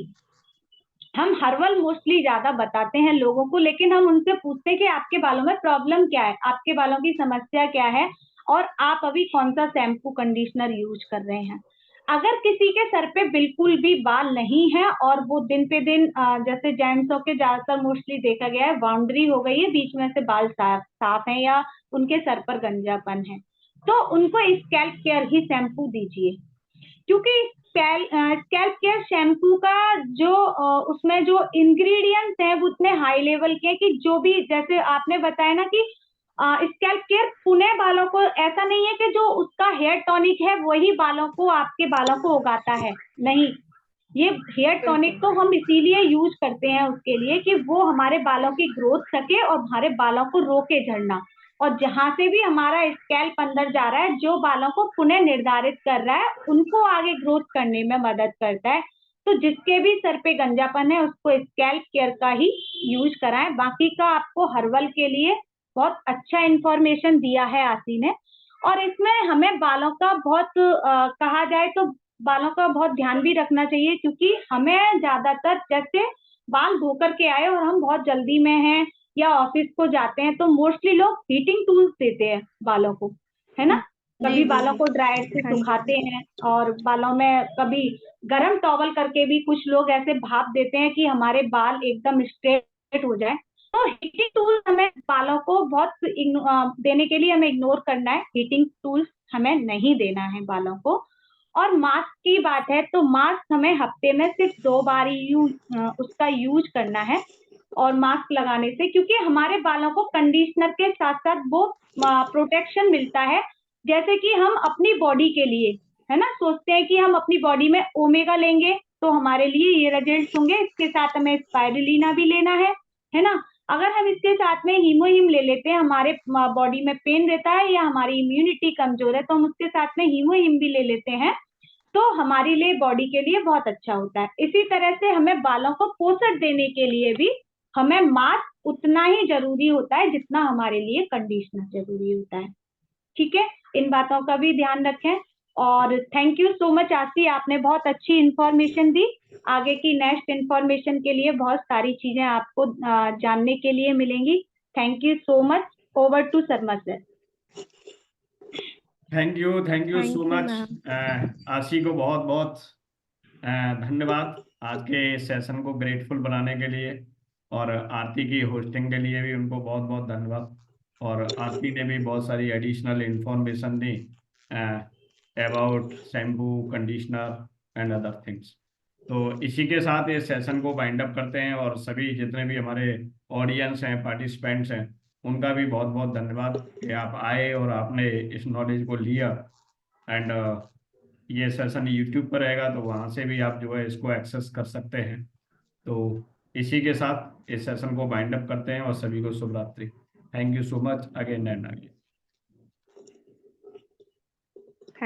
हम हर्बल मोस्टली ज्यादा बताते हैं लोगों को, लेकिन हम उनसे पूछते हैं कि आपके बालों में प्रॉब्लम क्या है, आपके बालों की समस्या क्या है, और आप अभी कौन सा शैम्पू कंडीशनर यूज कर रहे हैं। अगर किसी के सर पे बिल्कुल भी बाल नहीं है और वो दिन पे दिन जैसे जेंट्सों के ज्यादातर मोस्टली देखा गया है बाउंड्री हो गई है, बीच में से बाल साफ है या उनके सर पर गंजापन है, तो उनको स्कैल्प केयर ही शैम्पू दीजिए। क्योंकि स्कैल्प केयर शैम्पू का जो उसमें जो इंग्रेडिएंट्स हैं वो उतने हाई लेवल के हैं कि जो भी, जैसे आपने बताया ना कि स्कैल्प केयर पुणे बालों को, ऐसा नहीं है कि जो उसका हेयर टॉनिक है वही बालों को, आपके बालों को उगाता है, नहीं। ये हेयर टॉनिक तो हम इसीलिए यूज करते हैं उसके लिए कि वो हमारे बालों की ग्रोथ सके और हमारे बालों को रोके झड़ना। और जहां से भी हमारा स्कैल्प अंदर जा रहा है, जो बालों को पुनः निर्धारित कर रहा है, उनको आगे ग्रोथ करने में मदद करता है। तो जिसके भी सर पे गंजापन है उसको स्कैल्प केयर का ही यूज कराएं। बाकी का आपको हर्बल के लिए बहुत अच्छा इंफॉर्मेशन दिया है आसी ने। और इसमें हमें बालों का बहुत कहा जाए तो बालों का बहुत ध्यान भी रखना चाहिए, क्योंकि हमें ज्यादातर जैसे बाल धोकर के आए और हम बहुत जल्दी में हैं या ऑफिस को जाते हैं, तो मोस्टली लोग हीटिंग टूल्स देते हैं बालों को, है ना। कभी बालों को ड्रायर से हाँ जी। सुखाते हैं और बालों में कभी गर्म टॉवल करके भी कुछ लोग ऐसे भाप देते हैं कि हमारे बाल एकदम स्ट्रेट हो जाए। तो हीटिंग टूल्स हमें बालों को बहुत देने के लिए हमें इग्नोर करना है, हीटिंग टूल्स हमें नहीं देना है बालों को। और मास्क की बात है तो मास्क हमें हफ्ते में सिर्फ 2 बार ही उसका यूज करना है। और मास्क लगाने से, क्योंकि हमारे बालों को कंडीशनर के साथ साथ वो प्रोटेक्शन मिलता है। जैसे कि हम अपनी बॉडी के लिए, है ना, सोचते हैं कि हम अपनी बॉडी में ओमेगा लेंगे तो हमारे लिए ये रिजल्ट होंगे, इसके साथ हमें स्पाइरुलिना भी लेना है ना। अगर हम इसके साथ में हीमोहिम ले लेते हैं, हमारे बॉडी में पेन रहता है या हमारी इम्यूनिटी कमजोर है, तो हम उसके साथ में हीमोहिम भी ले लेते हैं, तो हमारे लिए बॉडी के लिए बहुत अच्छा होता है। इसी तरह से हमें बालों को पोषण देने के लिए भी हमें मास्क उतना ही जरूरी होता है जितना हमारे लिए कंडीशनर जरूरी होता है। ठीक है, इन बातों का भी ध्यान रखें। और थैंक यू सो मच आसी, आपने बहुत अच्छी इंफॉर्मेशन दी। आगे की नेक्स्ट इंफॉर्मेशन के लिए बहुत सारी चीजें आपको जानने के लिए मिलेंगी। Thank you so much. Over to Sharma sir. Thank you so Thank you, much. ma'am. Ashi को बहुत बहुत धन्यवाद आज के सेशन को ग्रेटफुल बनाने के लिए, और आरती की होस्टिंग के लिए भी उनको बहुत बहुत धन्यवाद। और आरती ने भी बहुत सारी additional information the about shampoo, conditioner and other things. तो इसी के साथ ये सेशन को वाइंड अप करते हैं, और सभी जितने भी हमारे ऑडियंस हैं, पार्टिसिपेंट्स हैं, उनका भी बहुत बहुत धन्यवाद कि आप आए और आपने इस नॉलेज को लिया। एंड ये सेशन यूट्यूब पर रहेगा, तो वहाँ से भी आप जो है इसको एक्सेस कर सकते हैं। तो इसी के साथ इस सेशन को वाइंड अप करते हैं और सभी को शुभ रात्रि। Thank you so much again and again.